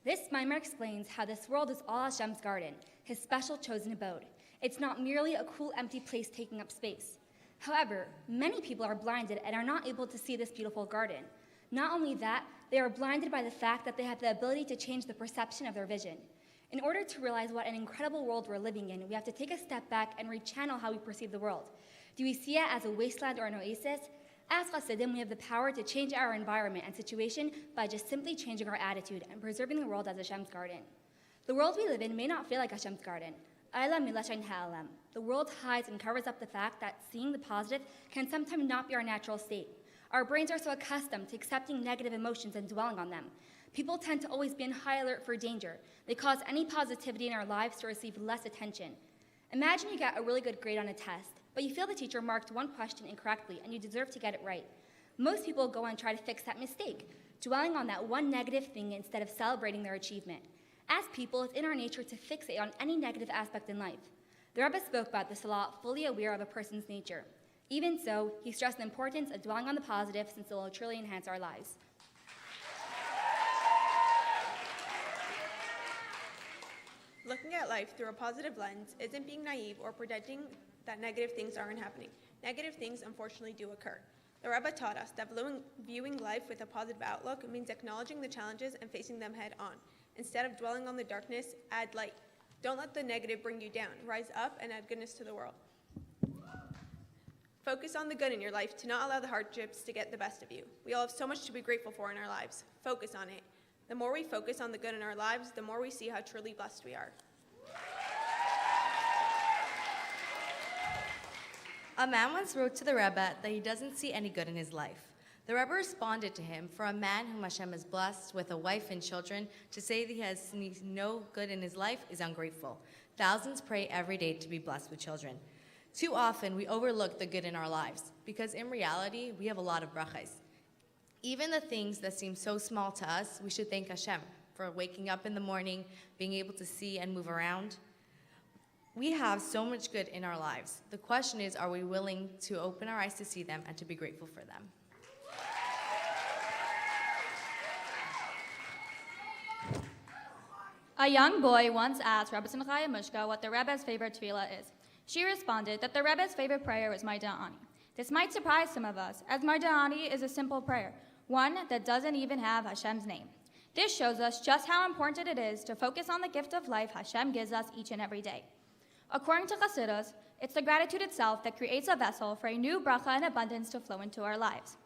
This Maimar explains how this world is all Hashem's garden, his special chosen abode. It's not merely a cool, empty place taking up space. However, many people are blinded and are not able to see this beautiful garden. Not only that, they are blinded by the fact that they have the ability to change the perception of their vision. In order to realize what an incredible world we're living in, we have to take a step back and rechannel how we perceive the world. Do we see it as a wasteland or an oasis? As Chassidim, we have the power to change our environment and situation by just simply changing our attitude and preserving the world as Hashem's garden. The world we live in may not feel like Hashem's garden. The world hides and covers up the fact that seeing the positive can sometimes not be our natural state. Our brains are so accustomed to accepting negative emotions and dwelling on them. People tend to always be in high alert for danger. They cause any positivity in our lives to receive less attention. Imagine you get a really good grade on a test, but you feel the teacher marked one question incorrectly and you deserve to get it right. Most people go and try to fix that mistake, dwelling on that one negative thing instead of celebrating their achievement. As people, it's in our nature to fixate on any negative aspect in life. The Rebbe spoke about this a lot, fully aware of a person's nature. Even so, he stressed the importance of dwelling on the positive since it will truly enhance our lives. Looking at life through a positive lens isn't being naive or pretending that negative things aren't happening. Negative things unfortunately do occur. The Rebbe taught us that viewing life with a positive outlook means acknowledging the challenges and facing them head on. Instead of dwelling on the darkness, add light. Don't let the negative bring you down. Rise up and add goodness to the world. Focus on the good in your life to not allow the hardships to get the best of you. We all have so much to be grateful for in our lives. Focus on it. The more we focus on the good in our lives, the more we see how truly blessed we are. A man once wrote to the Rebbe that he doesn't see any good in his life. The Rebbe responded to him, for a man whom Hashem has blessed with a wife and children, to say that he has no good in his life is ungrateful. Thousands pray every day to be blessed with children. Too often, we overlook the good in our lives, because in reality, we have a lot of brachas. Even the things that seem so small to us, we should thank Hashem for waking up in the morning, being able to see and move around. We have so much good in our lives. The question is, are we willing to open our eyes to see them and to be grateful for them? A young boy once asked Rebbe Simchaya Mushka what the Rebbe's favorite tefillah is. She responded that the Rebbe's favorite prayer was Marda Ani. This might surprise some of us, as Marda Ani is a simple prayer, one that doesn't even have Hashem's name. This shows us just how important it is to focus on the gift of life Hashem gives us each and every day. According to Chassidus, it's the gratitude itself that creates a vessel for a new bracha and abundance to flow into our lives.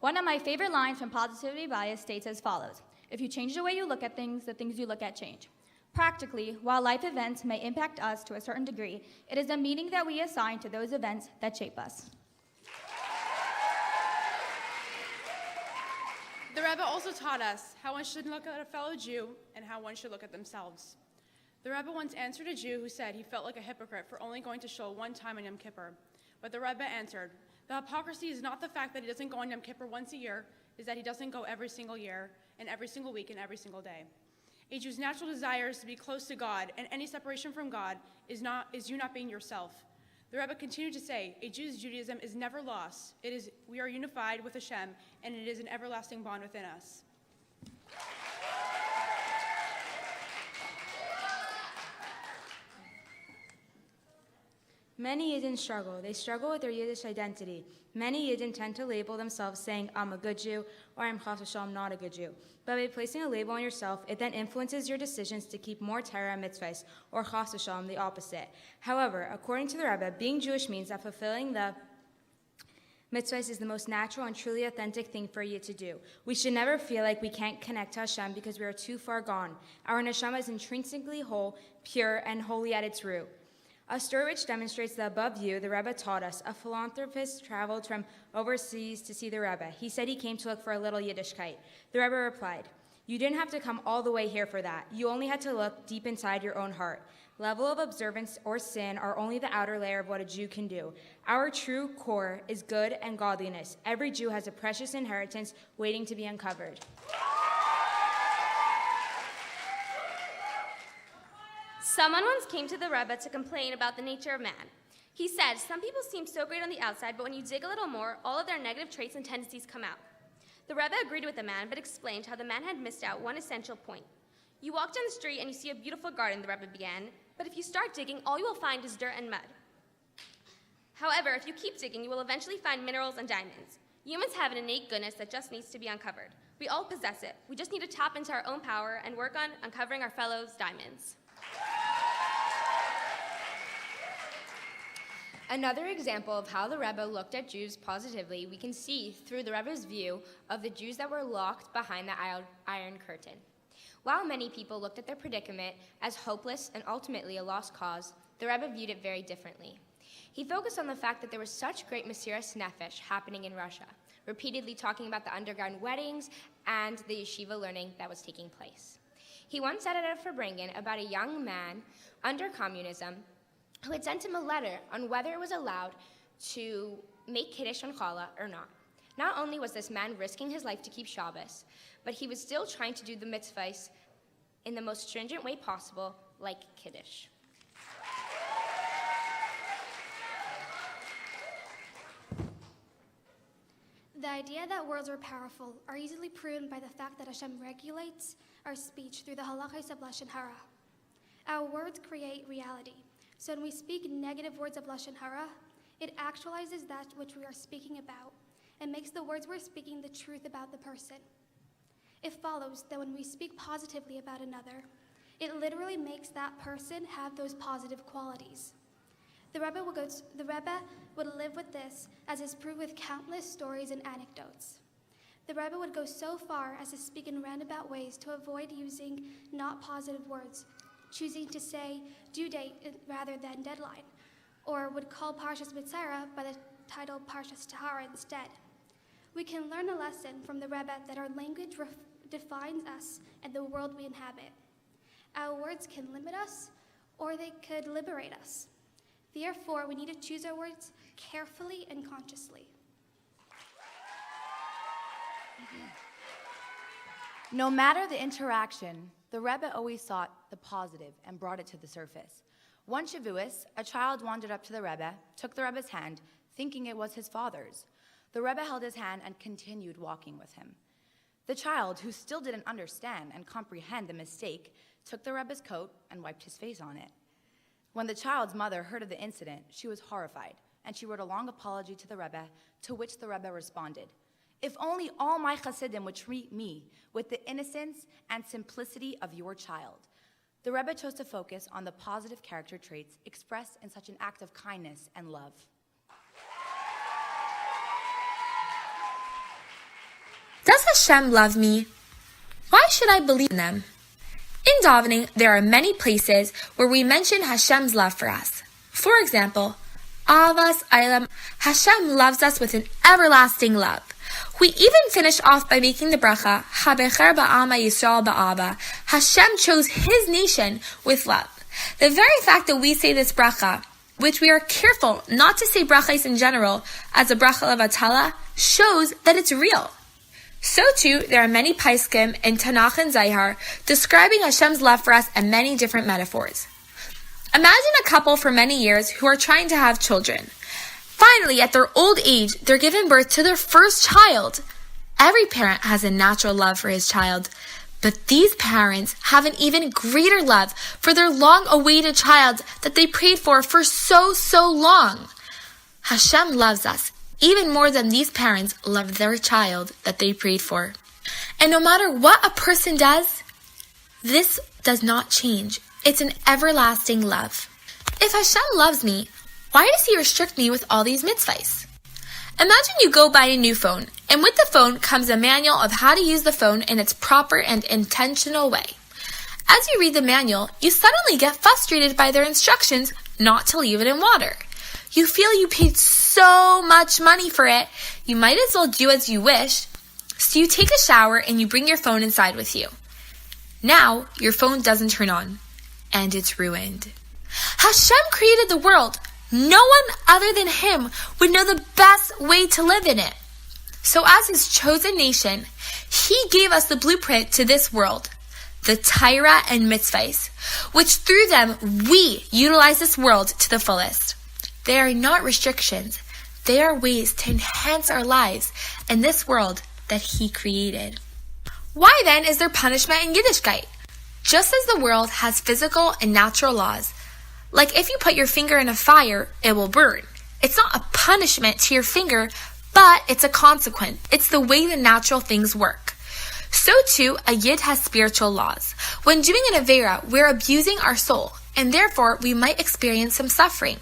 One of my favorite lines from Positivity Bias states as follows: if you change the way you look at things, the things you look at change. Practically, while life events may impact us to a certain degree, it is the meaning that we assign to those events that shape us. The Rebbe also taught us how one should look at a fellow Jew and how one should look at themselves. The Rebbe once answered a Jew who said he felt like a hypocrite for only going to shul one time on Yom Kippur. But the Rebbe answered, the hypocrisy is not the fact that he doesn't go on Yom Kippur once a year, is that he doesn't go every single year, and every single week, and every single day. A Jew's natural desire is to be close to God, and any separation from God is you not being yourself. The Rebbe continued to say, a Jew's Judaism is never lost. We are unified with Hashem, and it is an everlasting bond within us. Many Yidden struggle. They struggle with their Yiddish identity. Many Yidden tend to label themselves saying, I'm a good Jew, or I'm chas v'shalom not a good Jew. But by placing a label on yourself, it then influences your decisions to keep more Torah mitzvahs, or chas v'shalom, the opposite. However, according to the Rebbe, being Jewish means that fulfilling the mitzvahs is the most natural and truly authentic thing for you to do. We should never feel like we can't connect to Hashem because we are too far gone. Our neshama is intrinsically whole, pure, and holy at its root. A story which demonstrates the above view, the Rebbe taught us. A philanthropist traveled from overseas to see the Rebbe. He said he came to look for a little Yiddishkeit. The Rebbe replied, you didn't have to come all the way here for that. You only had to look deep inside your own heart. Level of observance or sin are only the outer layer of what a Jew can do. Our true core is good and godliness. Every Jew has a precious inheritance waiting to be uncovered. Someone once came to the Rebbe to complain about the nature of man. He said, some people seem so great on the outside, but when you dig a little more, all of their negative traits and tendencies come out. The Rebbe agreed with the man, but explained how the man had missed out one essential point. You walk down the street and you see a beautiful garden, the Rebbe began, but if you start digging, all you will find is dirt and mud. However, if you keep digging, you will eventually find minerals and diamonds. Humans have an innate goodness that just needs to be uncovered. We all possess it. We just need to tap into our own power and work on uncovering our fellows' diamonds. Another example of how the Rebbe looked at Jews positively we can see through the Rebbe's view of the Jews that were locked behind the Iron Curtain. While many people looked at their predicament as hopeless and ultimately a lost cause, the Rebbe viewed it very differently. He focused on the fact that there was such great Mesiras Nefesh happening in Russia, repeatedly talking about the underground weddings and the yeshiva learning that was taking place. He once said at a Farbrengen about a young man under communism who had sent him a letter on whether it was allowed to make Kiddush on Challah or not. Not only was this man risking his life to keep Shabbos, but he was still trying to do the mitzvahs in the most stringent way possible, like Kiddush. The idea that words are powerful are easily proven by the fact that Hashem regulates our speech through the halachos of Lashon Hara. Our words create reality. So when we speak negative words of Lashon Hara, it actualizes that which we are speaking about and makes the words we're speaking the truth about the person. It follows that when we speak positively about another, it literally makes that person have those positive qualities. The Rebbe would live with this, as is proved with countless stories and anecdotes. The Rebbe would go so far as to speak in roundabout ways to avoid using not positive words, choosing to say due date rather than deadline, or would call Parshas Mitzrayim by the title Parshas Tahara instead. We can learn a lesson from the Rebbe that our language defines us and the world we inhabit. Our words can limit us, or they could liberate us. Therefore, we need to choose our words carefully and consciously. No matter the interaction, the Rebbe always sought the positive and brought it to the surface. One Shavuos, a child wandered up to the Rebbe, took the Rebbe's hand, thinking it was his father's. The Rebbe held his hand and continued walking with him. The child, who still didn't understand and comprehend the mistake, took the Rebbe's coat and wiped his face on it. When the child's mother heard of the incident, she was horrified, and she wrote a long apology to the Rebbe, to which the Rebbe responded, "If only all my Hasidim would treat me with the innocence and simplicity of your child." The Rebbe chose to focus on the positive character traits expressed in such an act of kindness and love. Does Hashem love me? Why should I believe in them? In davening, there are many places where we mention Hashem's love for us. For example, Avas Eilam, Hashem loves us with an everlasting love. We even finish off by making the bracha, Habecher ba'ama Yisrael ba'ava. Hashem chose His nation with love. The very fact that we say this bracha, which we are careful not to say brachas in general as a bracha of Atala, shows that it's real. So too, there are many paiskim in Tanakh and Zayhar describing Hashem's love for us in many different metaphors. Imagine a couple for many years who are trying to have children. Finally, at their old age, they're given birth to their first child. Every parent has a natural love for his child, But these parents have an even greater love for their long-awaited child that they prayed for so long. Hashem loves us even more than these parents love their child that they prayed for. And no matter what a person does, this does not change. It's an everlasting love. If Hashem loves me, why does he restrict me with all these mitzvahs? Imagine you go buy a new phone, and with the phone comes a manual of how to use the phone in its proper and intentional way. As you read the manual, you suddenly get frustrated by their instructions not to leave it in water. You feel you paid so much money for it, you might as well do as you wish. So you take a shower and you bring your phone inside with you. Now, your phone doesn't turn on, and it's ruined. Hashem created the world. No one other than him would know the best way to live in it. So as his chosen nation, he gave us the blueprint to this world, the Torah and mitzvahs, which through them we utilize this world to the fullest. They are not restrictions. They are ways to enhance our lives in this world that he created. Why then is there punishment in Yiddishkeit? Just as the world has physical and natural laws, like if you put your finger in a fire, it will burn. It's not a punishment to your finger, but it's a consequence. It's the way the natural things work. So too, a Yid has spiritual laws. When doing an Avera, we're abusing our soul, and therefore we might experience some suffering.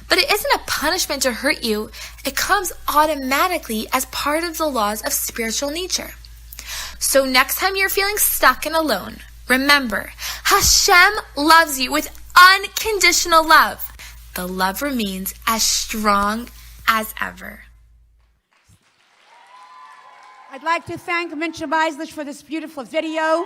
But it isn't a punishment to hurt you. It comes automatically as part of the laws of spiritual nature. So next time you're feeling stuck and alone, remember, Hashem loves you with unconditional love. The love remains as strong as ever. I'd like to thank Mincha Meislich for this beautiful video.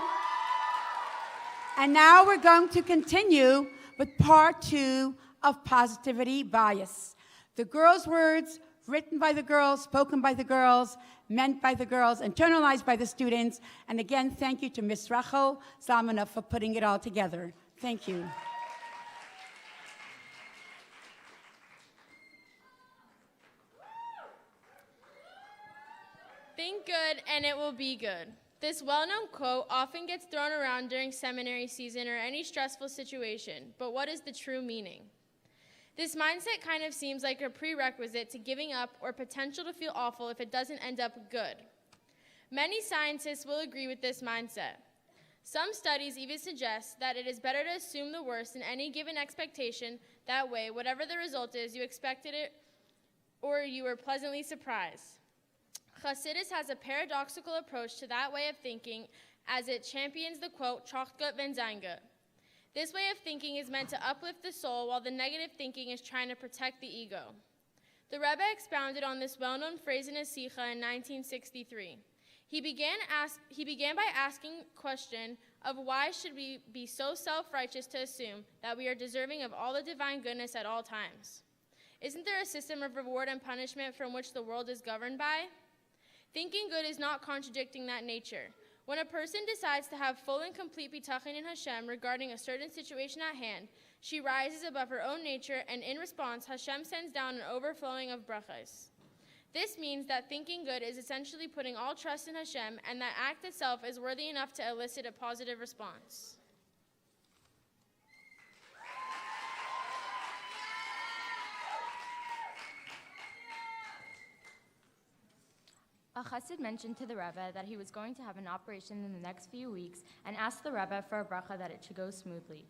And now we're going to continue with part 2 of Positivity Bias. The girls' words written by the girls, spoken by the girls, meant by the girls, internalized by the students. And again, thank you to Ms. Rachel Zalmanov for putting it all together. Thank you. Think good and it will be good. This well-known quote often gets thrown around during seminary season or any stressful situation, but what is the true meaning? This mindset kind of seems like a prerequisite to giving up or potential to feel awful if it doesn't end up good. Many scientists will agree with this mindset. Some studies even suggest that it is better to assume the worst in any given expectation. That way, whatever the result is, you expected it or you were pleasantly surprised. Chassidus has a paradoxical approach to that way of thinking as it champions the quote, "Tracht gut wenn sein gut." This way of thinking is meant to uplift the soul while the negative thinking is trying to protect the ego. The Rebbe expounded on this well-known phrase in his Sikha in 1963. He began by asking the question of why should we be so self-righteous to assume that we are deserving of all the divine goodness at all times? Isn't there a system of reward and punishment from which the world is governed by? Thinking good is not contradicting that nature. When a person decides to have full and complete bitachon in Hashem regarding a certain situation at hand, she rises above her own nature, and in response, Hashem sends down an overflowing of brachos. This means that thinking good is essentially putting all trust in Hashem, and that act itself is worthy enough to elicit a positive response. A chassid mentioned to the Rebbe that he was going to have an operation in the next few weeks and asked the Rebbe for a bracha that it should go smoothly.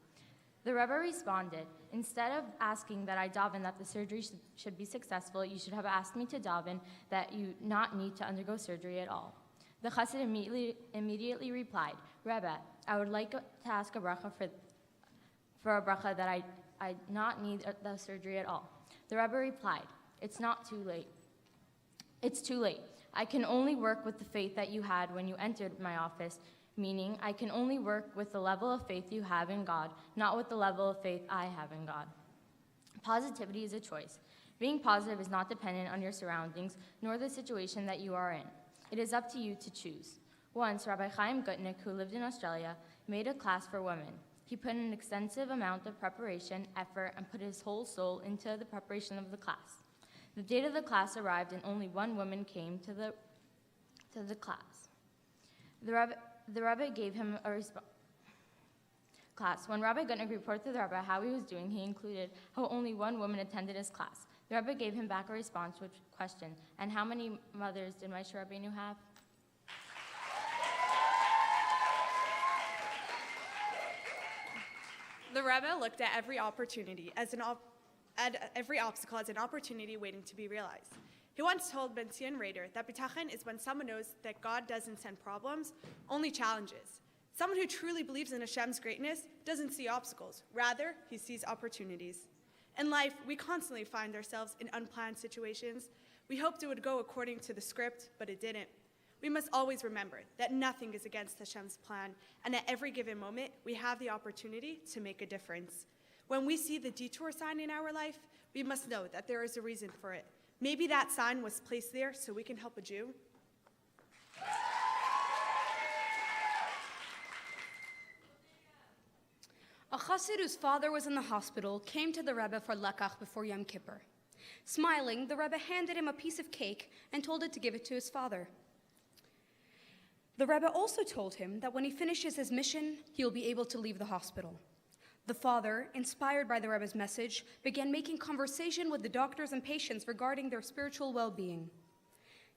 The Rebbe responded, "Instead of asking that I daven that the surgery should be successful, you should have asked me to daven that you not need to undergo surgery at all." The chassid immediately replied, "Rebbe, I would like to ask a bracha for a bracha that I not need the surgery at all." The Rebbe replied, "It's not too late. It's too late. I can only work with the faith that you had when you entered my office, meaning I can only work with the level of faith you have in God, not with the level of faith I have in God." Positivity is a choice. Being positive is not dependent on your surroundings, nor the situation that you are in. It is up to you to choose. Once, Rabbi Chaim Gutnick, who lived in Australia, made a class for women. He put an extensive amount of preparation, effort, and put his whole soul into the preparation of the class. The date of the class arrived and only one woman came to the class. The Rebbe gave him a response. Class. When Rabbi Gutnick reported to the Rebbe how he was doing, he included how only one woman attended his class. The Rebbe gave him back a response which questioned, and how many mothers did Moshe Rabbeinu have? The Rebbe looked at every opportunity every obstacle as an opportunity waiting to be realized. He once told Ben Zion Rader that bitachon is when someone knows that God doesn't send problems, only challenges. Someone who truly believes in Hashem's greatness doesn't see obstacles. Rather, he sees opportunities. In life, we constantly find ourselves in unplanned situations. We hoped it would go according to the script, but it didn't. We must always remember that nothing is against Hashem's plan, and at every given moment, we have the opportunity to make a difference. When we see the detour sign in our life, we must know that there is a reason for it. Maybe that sign was placed there so we can help a Jew. A chassid whose father was in the hospital came to the Rebbe for lekach before Yom Kippur. Smiling, the Rebbe handed him a piece of cake and told it to give it to his father. The Rebbe also told him that when he finishes his mission, he'll be able to leave the hospital. The father, inspired by the Rebbe's message, began making conversation with the doctors and patients regarding their spiritual well-being.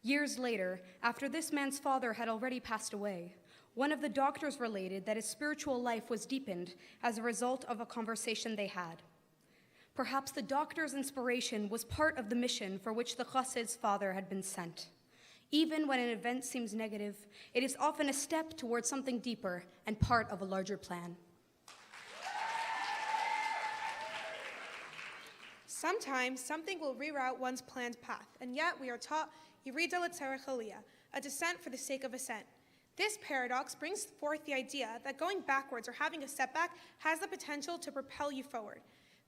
Years later, after this man's father had already passed away, one of the doctors related that his spiritual life was deepened as a result of a conversation they had. Perhaps the doctor's inspiration was part of the mission for which the chassid's father had been sent. Even when an event seems negative, it is often a step towards something deeper and part of a larger plan. Sometimes something will reroute one's planned path, and yet we are taught Yerida l'tzarech aliyah, a descent for the sake of ascent. This paradox brings forth the idea that going backwards or having a setback has the potential to propel you forward.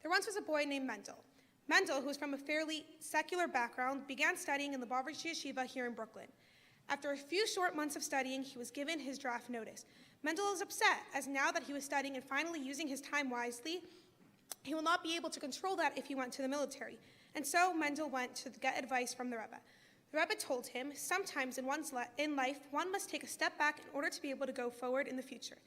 There once was a boy named Mendel. Mendel, who was from a fairly secular background, began studying in the BRHS Yeshiva here in Brooklyn. After a few short months of studying, he was given his draft notice. Mendel was upset, as now that he was studying and finally using his time wisely, he will not be able to control that if he went to the military. And so Mendel went to get advice from the Rebbe. The Rebbe told him, sometimes in life, one must take a step back in order to be able to go forward in the future.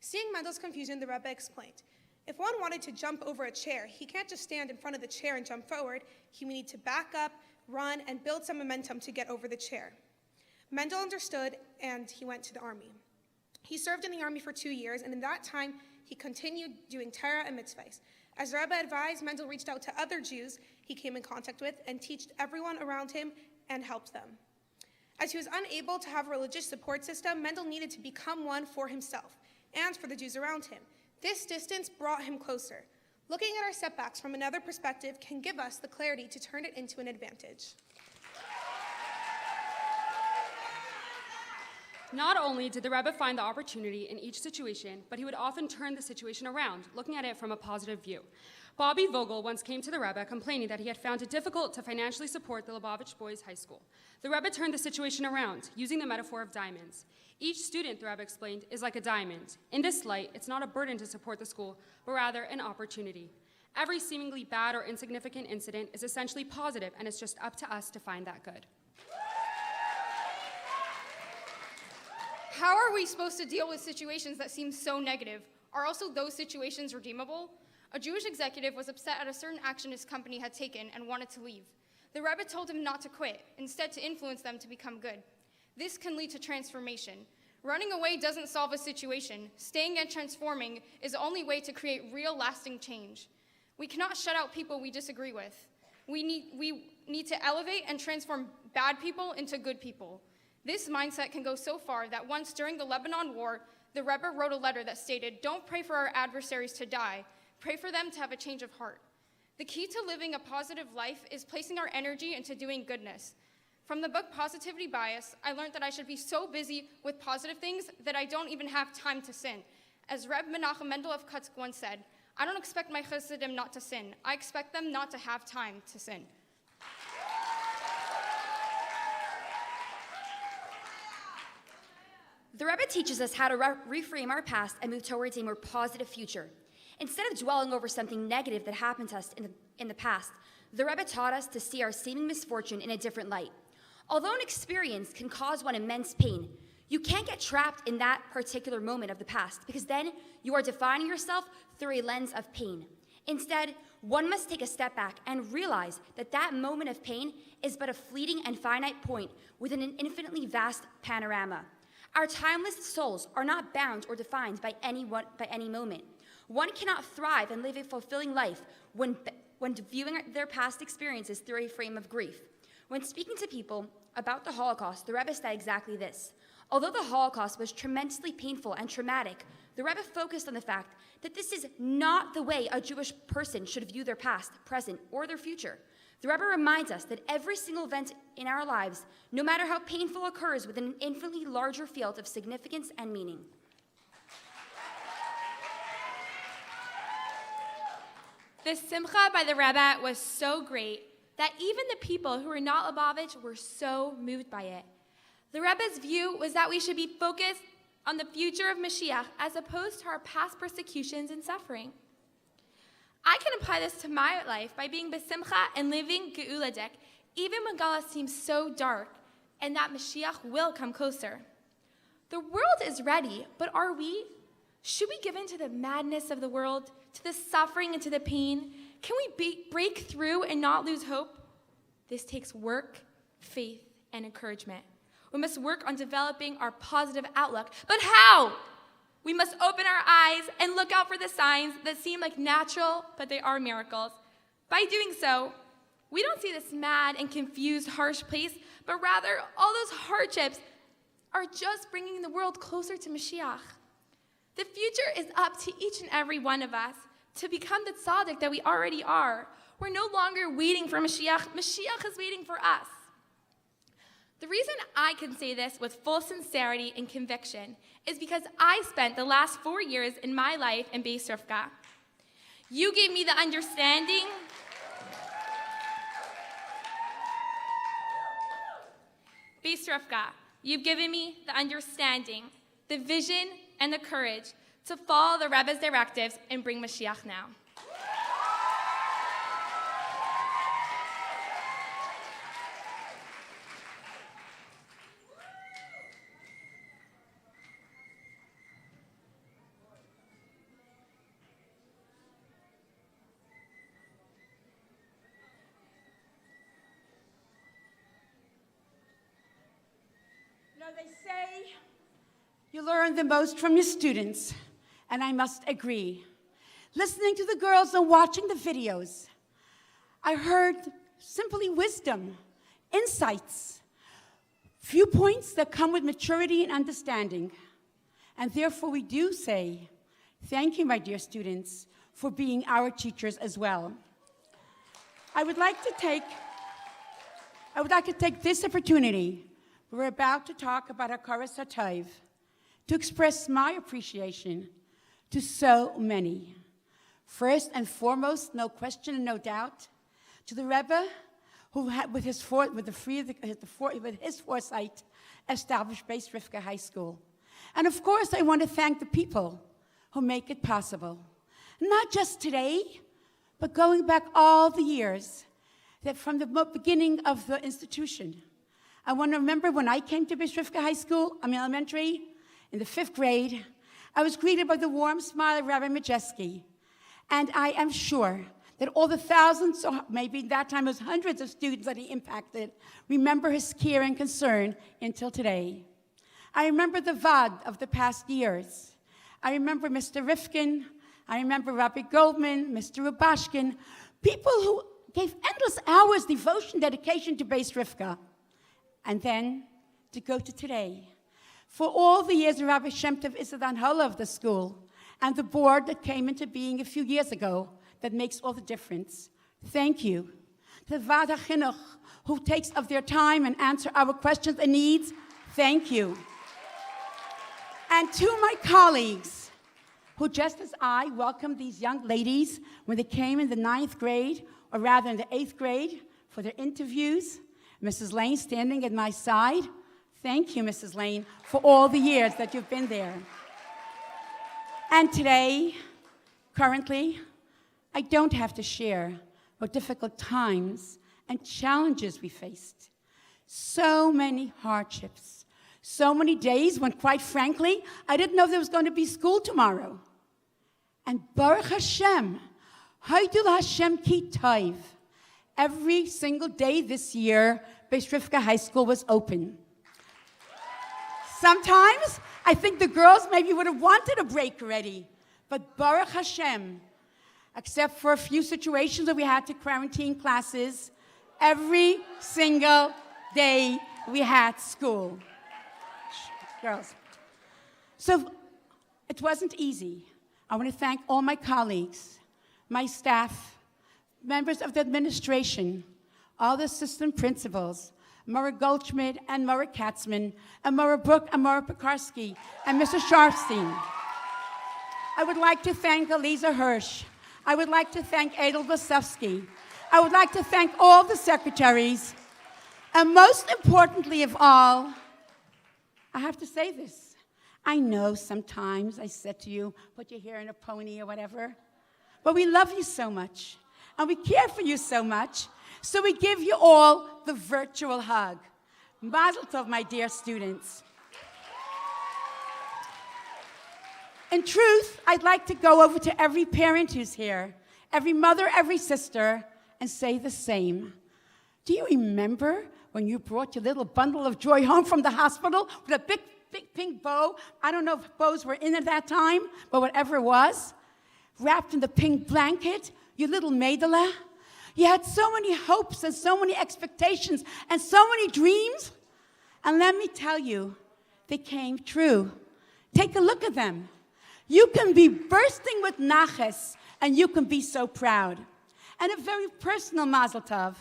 Seeing Mendel's confusion, the Rebbe explained, if one wanted to jump over a chair, he can't just stand in front of the chair and jump forward. He would need to back up, run, and build some momentum to get over the chair. Mendel understood, and he went to the army. He served in the army for 2 years, and in that time, he continued doing Torah and mitzvahs. As the Rebbe advised, Mendel reached out to other Jews he came in contact with and taught everyone around him and helped them. As he was unable to have a religious support system, Mendel needed to become one for himself and for the Jews around him. This distance brought him closer. Looking at our setbacks from another perspective can give us the clarity to turn it into an advantage. Not only did the Rebbe find the opportunity in each situation, but he would often turn the situation around, looking at it from a positive view. Bobby Vogel once came to the Rebbe complaining that he had found it difficult to financially support the Lubavitch Boys High School. The Rebbe turned the situation around, using the metaphor of diamonds. Each student, the Rebbe explained, is like a diamond. In this light, it's not a burden to support the school, but rather an opportunity. Every seemingly bad or insignificant incident is essentially positive, and it's just up to us to find that good. How are we supposed to deal with situations that seem so negative? Are also those situations redeemable? A Jewish executive was upset at a certain action his company had taken and wanted to leave. The Rebbe told him not to quit, instead to influence them to become good. This can lead to transformation. Running away doesn't solve a situation. Staying and transforming is the only way to create real lasting change. We cannot shut out people we disagree with. We need to elevate and transform bad people into good people. This mindset can go so far that once during the Lebanon War, the Rebbe wrote a letter that stated, "Don't pray for our adversaries to die, pray for them to have a change of heart." The key to living a positive life is placing our energy into doing goodness. From the book Positivity Bias, I learned that I should be so busy with positive things that I don't even have time to sin. As Reb Menachem Mendel of Kutsk once said, "I don't expect my chassidim not to sin. I expect them not to have time to sin." The Rebbe teaches us how to reframe our past and move towards a more positive future. Instead of dwelling over something negative that happened to us in the past, the Rebbe taught us to see our seeming misfortune in a different light. Although an experience can cause one immense pain, You can't get trapped in that particular moment of the past because then you are defining yourself through a lens of pain. Instead, one must take a step back and realize that that moment of pain is but a fleeting and finite point within an infinitely vast panorama. Our timeless souls are not bound or defined by any moment. One cannot thrive and live a fulfilling life when viewing their past experiences through a frame of grief. When speaking to people about the Holocaust, the Rebbe said exactly this. Although the Holocaust was tremendously painful and traumatic, the Rebbe focused on the fact that this is not the way a Jewish person should view their past, present, or their future. The Rebbe reminds us that every single event in our lives, no matter how painful, occurs within an infinitely larger field of significance and meaning. The simcha by the Rebbe was so great that even the people who were not Lubavitch were so moved by it. The Rebbe's view was that we should be focused on the future of Mashiach as opposed to our past persecutions and suffering. I can apply this to my life by being besimcha and living Geulah dek, even when Geulah seems so dark and that Mashiach will come closer. The world is ready, but are we? Should we give in to the madness of the world, to the suffering and to the pain? Can we break through and not lose hope? This takes work, faith, and encouragement. We must work on developing our positive outlook. But how? We must open our eyes and look out for the signs that seem like natural, but they are miracles. By doing so, we don't see this mad and confused, harsh place, but rather all those hardships are just bringing the world closer to Mashiach. The future is up to each and every one of us to become the tzaddik that we already are. We're no longer waiting for Mashiach. Mashiach is waiting for us. The reason I can say this with full sincerity and conviction is because I spent the last 4 years in my life in Beis Rivka. You gave me the understanding. Beis Rivka, you've given me the understanding, the vision, and the courage to follow the Rebbe's directives and bring Mashiach now. They say you learn the most from your students, and I must agree. Listening to the girls and watching the videos, I heard simply wisdom, insights, viewpoints that come with maturity and understanding. And therefore we do say, thank you, my dear students, for being our teachers as well. I would like to take this opportunity. We're about to talk about Hakaras HaTov, to express my appreciation to so many. First and foremost, no question and no doubt, to the Rebbe, who had, with his foresight, established Beis Rivka High School. And of course, I want to thank the people who make it possible. Not just today, but going back all the years, that from the beginning of the institution. I want to remember when I came to Beis Rivka High School, elementary, in the 5th grade, I was greeted by the warm smile of Rabbi Majeski. And I am sure that all the thousands, or maybe that time it was hundreds of students that he impacted, remember his care and concern until today. I remember the VAD of the past years. I remember Mr. Rifkin. I remember Rabbi Goldman, Mr. Rubashkin, people who gave endless hours devotion, dedication to Beis Rivka. And then to go to today. For all the years Rabbi Shem Tov is the Anhala of the school, and the board that came into being a few years ago that makes all the difference. Thank you. The Vada Chinuch, who takes of their time and answer our questions and needs. Thank you. And to my colleagues, who just as I welcomed these young ladies when they came in the 9th grade, or rather in the 8th grade, for their interviews. Mrs. Lane standing at my side. Thank you, Mrs. Lane, for all the years that you've been there. And today, currently, I don't have to share what difficult times and challenges we faced. So many hardships, So many days when, quite frankly, I didn't know there was going to be school tomorrow. And Baruch Hashem, Haidul Hashem Ki Tov, every single day this year, Beis Rivka High School was open. Sometimes I think the girls maybe would have wanted a break already, but Baruch Hashem, except for a few situations where we had to quarantine classes, every single day we had school. Girls. So it wasn't easy. I want to thank all my colleagues, my staff, members of the administration, all the assistant principals, Mara Goldschmidt and Mara Katzman, and Mara Brook and Mara Pekarsky, and Mr. Sharfstein. I would like to thank Eliza Hirsch. I would like to thank Adel Vasevsky. I would like to thank all the secretaries. And most importantly of all, I have to say this. I know sometimes I said to you, put your hair in a pony or whatever, but we love you so much, and we care for you so much, so we give you all the virtual hug. Mazel tov, my dear students. In truth, I'd like to go over to every parent who's here, every mother, every sister, and say the same. Do you remember when you brought your little bundle of joy home from the hospital with a big pink bow? I don't know if bows were in at that time, but whatever it was, wrapped in the pink blanket, your little Maidala. You had so many hopes and so many expectations and so many dreams. And let me tell you, they came true. Take a look at them. You can be bursting with naches, and you can be so proud. And a very personal mazel tov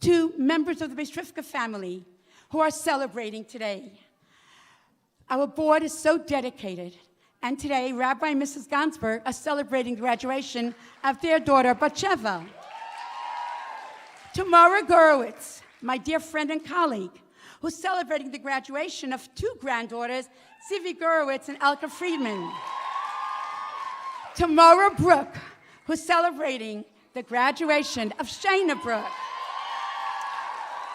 to members of the Beis Rivka family who are celebrating today. Our board is so dedicated. And today, Rabbi and Mrs. Gansberg are celebrating the graduation of their daughter, Batsheva. Tamara Gurewitz, my dear friend and colleague, who's celebrating the graduation of two granddaughters, Zivi Gurewitz and Elka Friedman. Tamara Brook, who's celebrating the graduation of Shayna Brook.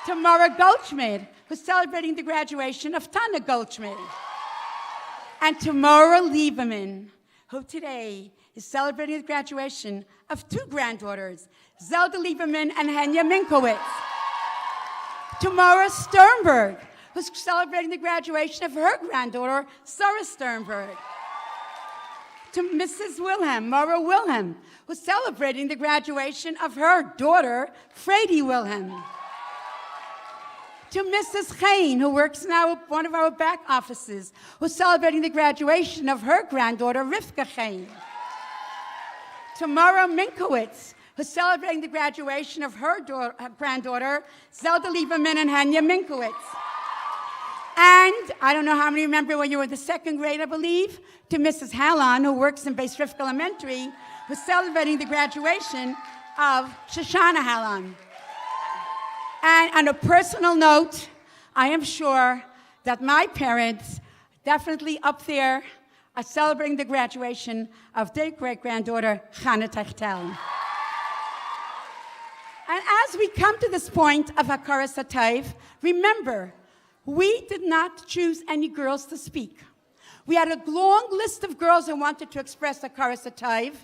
Tamara Goldschmidt, who's celebrating the graduation of Tana Goldschmidt. And Tamara Lieberman, who today is celebrating the graduation of two granddaughters, Zelda Lieberman and Henya Minkowitz. Tamara Sternberg, who's celebrating the graduation of her granddaughter, Sarah Sternberg. To Mrs. Wilhelm, Mara Wilhelm, who's celebrating the graduation of her daughter, Frady Wilhelm. To Mrs. Hain, who works in one of our back offices, who's celebrating the graduation of her granddaughter, Rivka Hain. To Mara Minkowitz, who's celebrating the graduation of her granddaughter, Zelda Lieberman and Hanya Minkowitz. And I don't know how many remember when you were in the second grade, I believe, to Mrs. Hallan, who works in Beis Rivka Elementary, who's celebrating the graduation of Shoshana Hallan. And on a personal note, I am sure that my parents, definitely up there, are celebrating the graduation of their great-granddaughter, Chana Techtel. And as we come to this point of Hakaras HaTov, remember, we did not choose any girls to speak. We had a long list of girls who wanted to express Hakaras HaTov,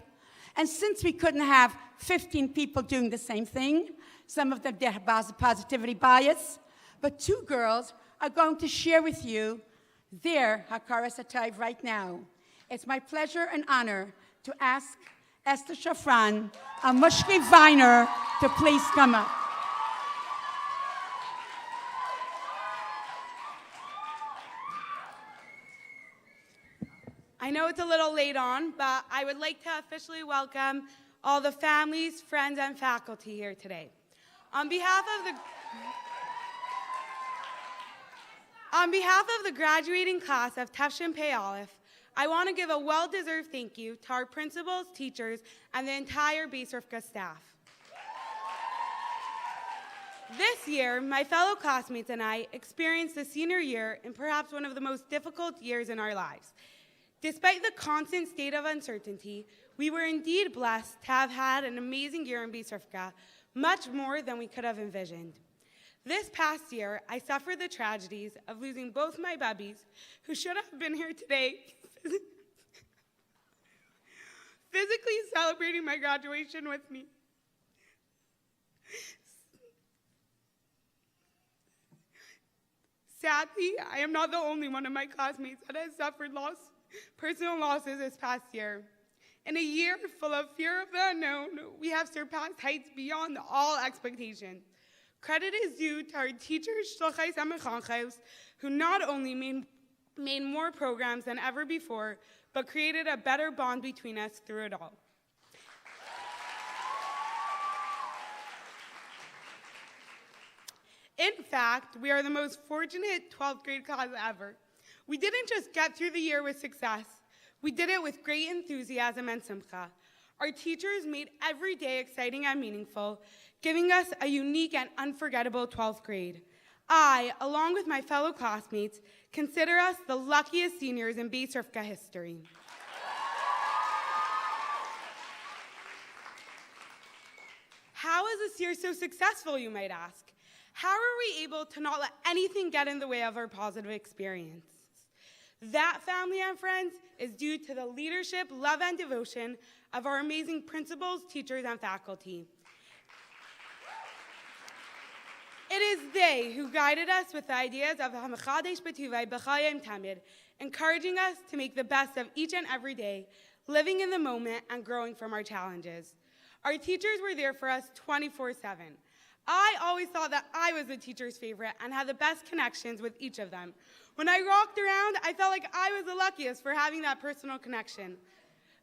and since we couldn't have 15 people doing the same thing, some of them have positivity bias, but two girls are going to share with you their Hakaras HaTov right now. It's my pleasure and honor to ask Esther Shafran and Mushki Viner to please come up. I know it's a little late on, but I would like to officially welcome all the families, friends, and faculty here today. On behalf of the graduating class of Tafshin Pei Aleph, I want to give a well-deserved thank you to our principals, teachers, and the entire Beis Rivka staff. This year, my fellow classmates and I experienced the senior year in perhaps one of the most difficult years in our lives. Despite the constant state of uncertainty, we were indeed blessed to have had an amazing year in Beis Rivka, much more than we could have envisioned. This past year, I suffered the tragedies of losing both my bubbies, who should have been here today, physically celebrating my graduation with me. Sadly, I am not the only one of my classmates that has suffered personal losses this past year. In a year full of fear of the unknown, we have surpassed heights beyond all expectation. Credit is due to our teachers, shlochais and mechanchos, who not only made more programs than ever before, but created a better bond between us through it all. In fact, we are the most fortunate 12th grade class ever. We didn't just get through the year with success, we did it with great enthusiasm and simcha. Our teachers made every day exciting and meaningful, giving us a unique and unforgettable 12th grade. I, along with my fellow classmates, consider us the luckiest seniors in Beis Rivka history. How is this year so successful, you might ask? How are we able to not let anything get in the way of our positive experience? That, family and friends, is due to the leadership, love, and devotion of our amazing principals, teachers, and faculty. It is they who guided us with the ideas of Hamachadesh B'Tuvay B'Chayim Tamid, encouraging us to make the best of each and every day, living in the moment and growing from our challenges. Our teachers were there for us 24/7. I always thought that I was the teacher's favorite and had the best connections with each of them. When I walked around, I felt like I was the luckiest for having that personal connection.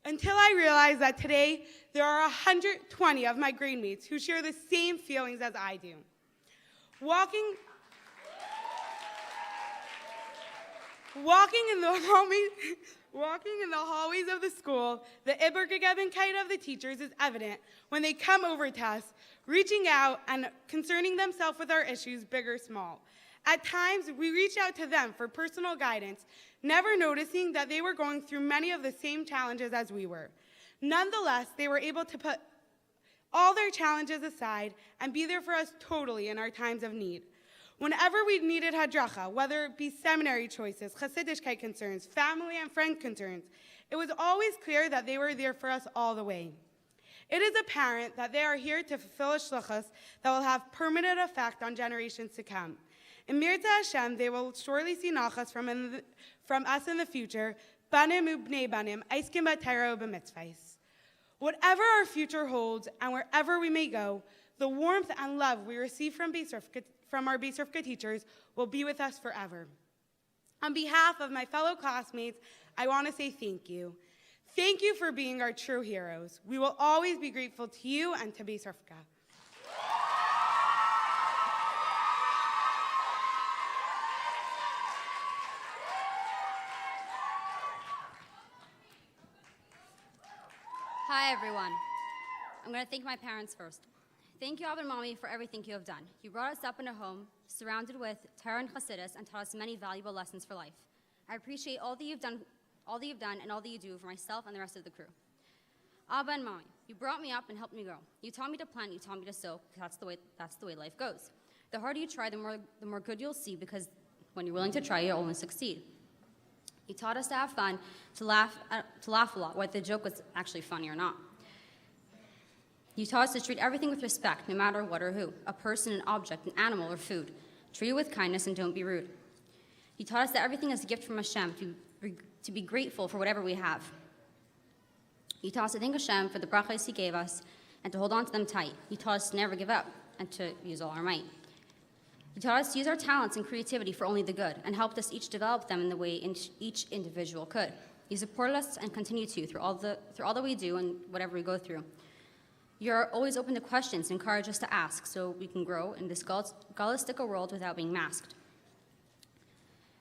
Until I realized that today, there are 120 of my grade mates who share the same feelings as I do. Walking in the hallways of the school, the Ibergegebenkeit of the teachers is evident when they come over to us, reaching out and concerning themselves with our issues, big or small. At times, we reach out to them for personal guidance, never noticing that they were going through many of the same challenges as we were. Nonetheless, they were able to put all their challenges aside and be there for us totally in our times of need. Whenever we needed hadracha, whether it be seminary choices, Hasidishkeit concerns, family and friend concerns, it was always clear that they were there for us all the way. It is apparent that they are here to fulfill a shluchos that will have permanent effect on generations to come. In Mirza Hashem, they will surely see nachas from us in the future, banim ubnei banim, aiskim b'Torah u'b'mitzvahs. Whatever our future holds and wherever we may go, the warmth and love we receive from our Beis Rivka teachers will be with us forever. On behalf of my fellow classmates, I want to say thank you. Thank you for being our true heroes. We will always be grateful to you and to Beis Rivka. Hi, everyone. I'm going to thank my parents first. Thank you, Abba and Mommy, for everything you have done. You brought us up in a home surrounded with Torah and Chassidus and taught us many valuable lessons for life. I appreciate all that you've done and all that you do for myself and the rest of the crew. Abba and Mommy, you brought me up and helped me grow. You taught me to plant, you taught me to sow, because that's the way life goes. The harder you try, the more good you'll see, because when you're willing to try, you'll only succeed. You taught us to have fun, to laugh a lot, whether the joke was actually funny or not. You taught us to treat everything with respect, no matter what or who, a person, an object, an animal, or food. Treat it with kindness and don't be rude. You taught us that everything is a gift from Hashem, to be grateful for whatever we have. You taught us to thank Hashem for the BRHS He gave us and to hold on to them tight. You taught us to never give up and to use all our might. You taught us to use our talents and creativity for only the good and helped us each develop them in the way each individual could. You supported us and continue to through all that we do and whatever we go through. You're always open to questions and encourage us to ask so we can grow in this gallistic world without being masked.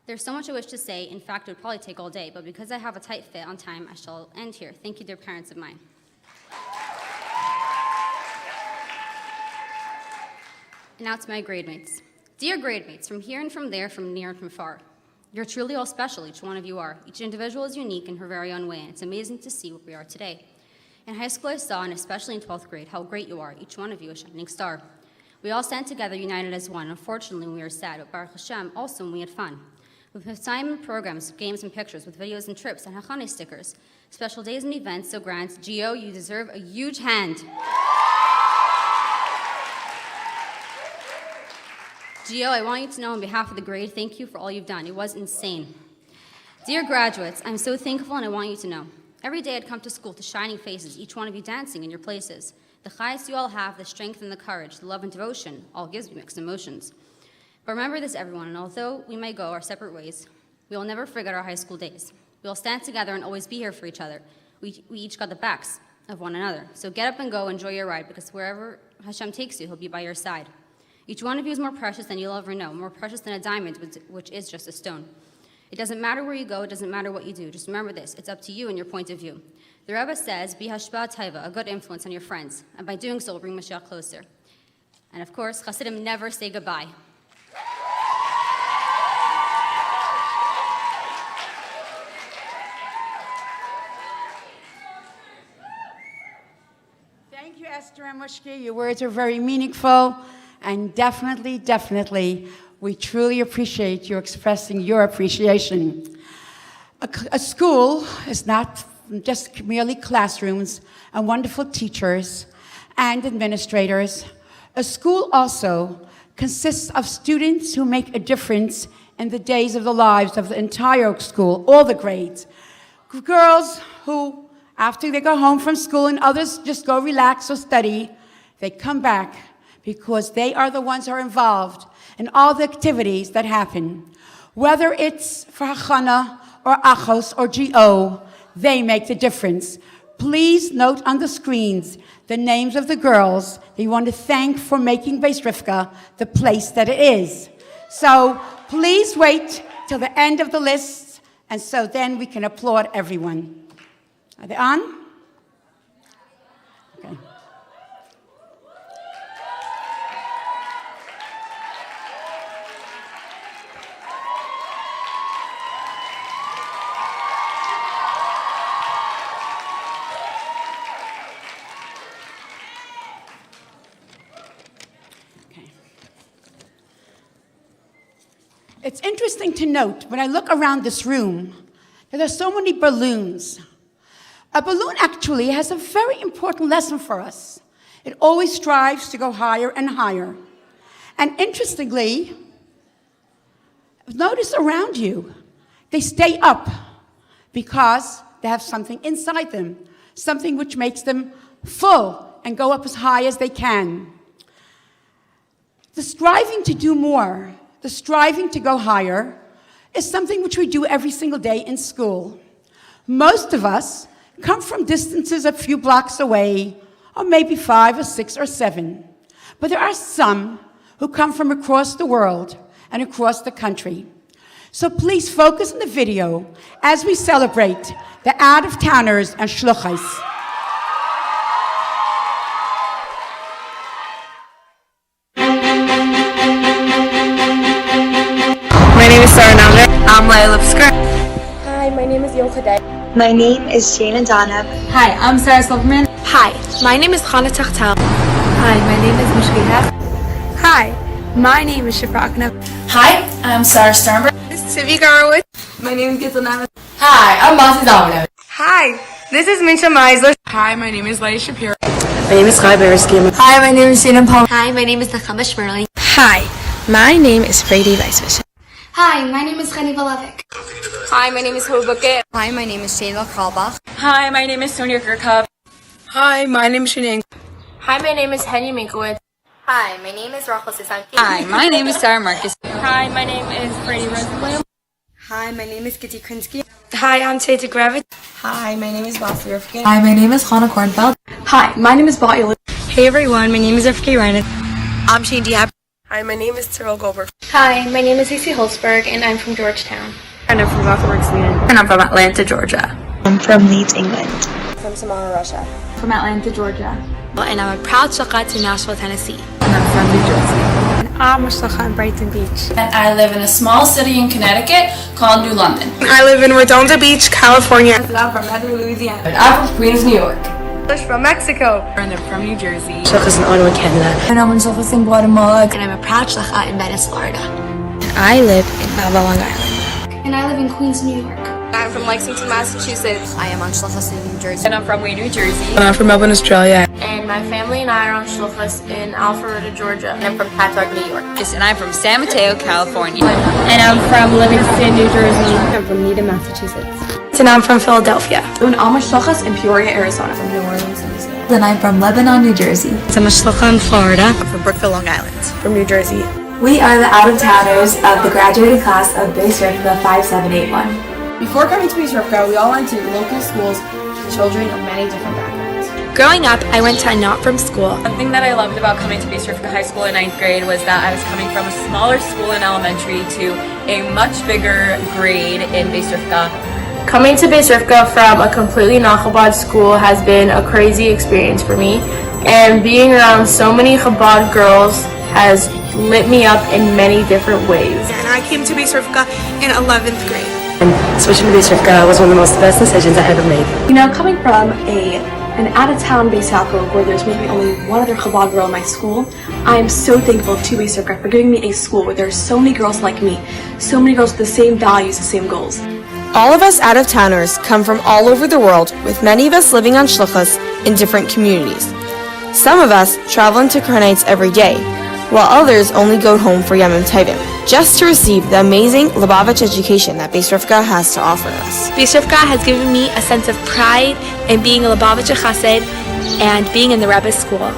There's so much I wish to say. In fact, it would probably take all day, but because I have a tight fit on time, I shall end here. Thank you, dear parents of mine. And now to my grade mates. Dear grade mates, from here and from there, from near and from far, you're truly all special, each one of you are. Each individual is unique in her very own way, and it's amazing to see what we are today. In high school, I saw, and especially in 12th grade, how great you are, each one of you a shining star. We all stand together, united as one. Unfortunately, we are sad, but Baruch Hashem, also we had fun. With time and programs, games and pictures, with videos and trips and Hachane stickers, special days and events, so Grant, Gio, you deserve a huge hand. Gio, I want you to know on behalf of the grade, thank you for all you've done. It was insane. Dear graduates, I'm so thankful and I want you to know. Every day I'd come to school to shining faces, each one of you dancing in your places. The chayas you all have, the strength and the courage, the love and devotion, all gives me mixed emotions. But remember this, everyone, and although we may go our separate ways, we will never forget our high school days. We will stand together and always be here for each other. We each got the backs of one another. So get up and go, enjoy your ride, because wherever Hashem takes you, He'll be by your side. Each one of you is more precious than you'll ever know, more precious than a diamond, which is just a stone. It doesn't matter where you go, it doesn't matter what you do. Just remember this, it's up to you and your point of view. The Rebbe says, be hashpah taiva, a good influence on your friends, and by doing so, we'll bring Mashiach closer. And of course, Hasidim never say goodbye. Thank you, Esther and Mushki. Your words are very meaningful, and definitely, we truly appreciate you expressing your appreciation. A school is not just merely classrooms and wonderful teachers and administrators. A school also consists of students who make a difference in the days of the lives of the entire school, all the grades. Girls who, after they go home from school and others just go relax or study, they come back because they are the ones who are involved in all the activities that happen. Whether it's for Hachana or Achos or G.O., they make the difference. Please note on the screens the names of the girls that you want to thank for making Beis Rivka the place that it is. So please wait till the end of the list, and so then we can applaud everyone. Are they on? Okay. It's interesting to note, when I look around this room, that there are so many balloons. A balloon actually has a very important lesson for us. It always strives to go higher and higher. And interestingly, notice around you, they stay up because they have something inside them, something which makes them full and go up as high as they can. The striving to do more, the striving to go higher, is something which we do every single day in school. Most of us come from distances a few blocks away, or maybe 5 or 6 or 7. But there are some who come from across the world and across the country. So please focus on the video as we celebrate the out-of-towners and shluchos. I'm Layla Skirt. Hi, my name is Yochadeh. My name is Jana Donna. Hi, I'm Sarah Silverman. Hi, my name is Chana Tachtel. Hi, my name is Mishki. Hi, my name is Shifra Akna. Hi, I'm Sarah Sternberg. This is Sivi Garowitz. My name is Gizanana. Hi, I'm Masi Domino. Hi, this is Minsha Meisler. Hi, my name is Letty Shapiro. My name is Kai Beresky. Hi, my name is Shana Paul. Hi, my name is Nachama Shmerling. Hi, my name is Frady Weissfish. Hi, my name is Chani Valavic. Hi, my name is Hobuke. Hi, my name is Shayla Kralbach. Hi, my name is Sonia Kirkov. Hi, my name is Shanang. Hi, my name is Henny Minkowitz. Hi, my name is Rachel Sisanki. Hi, my name is Sarah Marcus. Hi, my name is Brady Rosenblum. Hi, my name is Kitty Krinsky. Hi, I'm Tata Gravitz. Hi, my name is Basi Rifkin. Hi, my name is Hannah Kornfeld. Hi, my name is Ba'il. Hey everyone, my name is F.K. Ryan. I'm Shane Diab. Hi, my name is Cyril Goldberg. Hi, my name is Cece Holzberg, and I'm from Georgetown. And I'm from Gothenburg, Sweden. And I'm from Atlanta, Georgia. I'm from Leeds, England. From Samara, Russia. From Atlanta, Georgia. And I'm a proud shlucha to Nashville, Tennessee. And I'm from New Jersey. And I'm a shlucha in Brighton Beach. And I live in a small city in Connecticut called New London. I live in Redondo Beach, California. And I'm from Medford, Louisiana. And I'm from Queens, New York. From Mexico. And I'm from New Jersey. Shlochas in Ottawa, Canada. And I'm Shlochas in Guatemala. And I'm a proud Shlocha in Venice, Florida. I live in Baba, Long Island. And I live in Queens, New York. I'm from Lexington, Massachusetts. I am on Shlochas in New Jersey. And I'm from Wayne, New Jersey. And I'm from Melbourne, Australia. And my family and I are on Shlochas in Alpharetta, Georgia. And I'm from Patchogue, New York. And I'm from San Mateo, California. And I'm from Livingston, New Jersey. I'm from Needham, Massachusetts. And I'm from Philadelphia. And I'm a Shlochas in Peoria, Arizona. From New Orleans, Louisiana. And I'm from Lebanon, New Jersey. I'm a Shlocha in Florida. I'm from Brookville, Long Island. From New Jersey. We are the out-of-towners of the graduating class of BRHS 5781. Before coming to BRHS, we all went to local schools with children of many different backgrounds. Growing up, I went to a not-from school. One thing that I loved about coming to BRHS High School in 9th grade was that I was coming from a smaller school in elementary to a much bigger grade in BRHS. Coming to BRHS from a completely non-Chabad school has been a crazy experience for me, and being around so many Chabad girls has lit me up in many different ways. And I came to BRHS in 11th grade. And switching to BRHS was one of the most best decisions I ever made. You know, coming from an out-of-town base Yaakov where there's maybe only one other Chabad girl in my school, I am so thankful to BRHS for giving me a school where there are so many girls like me, so many girls with the same values, the same goals. All of us out-of-towners come from all over the world, with many of us living on shluchas in different communities. Some of us travel into Karnites every day, while others only go home for Yom Tovim, just to receive the amazing Lubavitch education that Beis Rivka has to offer us. Beis Rivka has given me a sense of pride in being a Lubavitcher Chassid and being in the Rebbe school.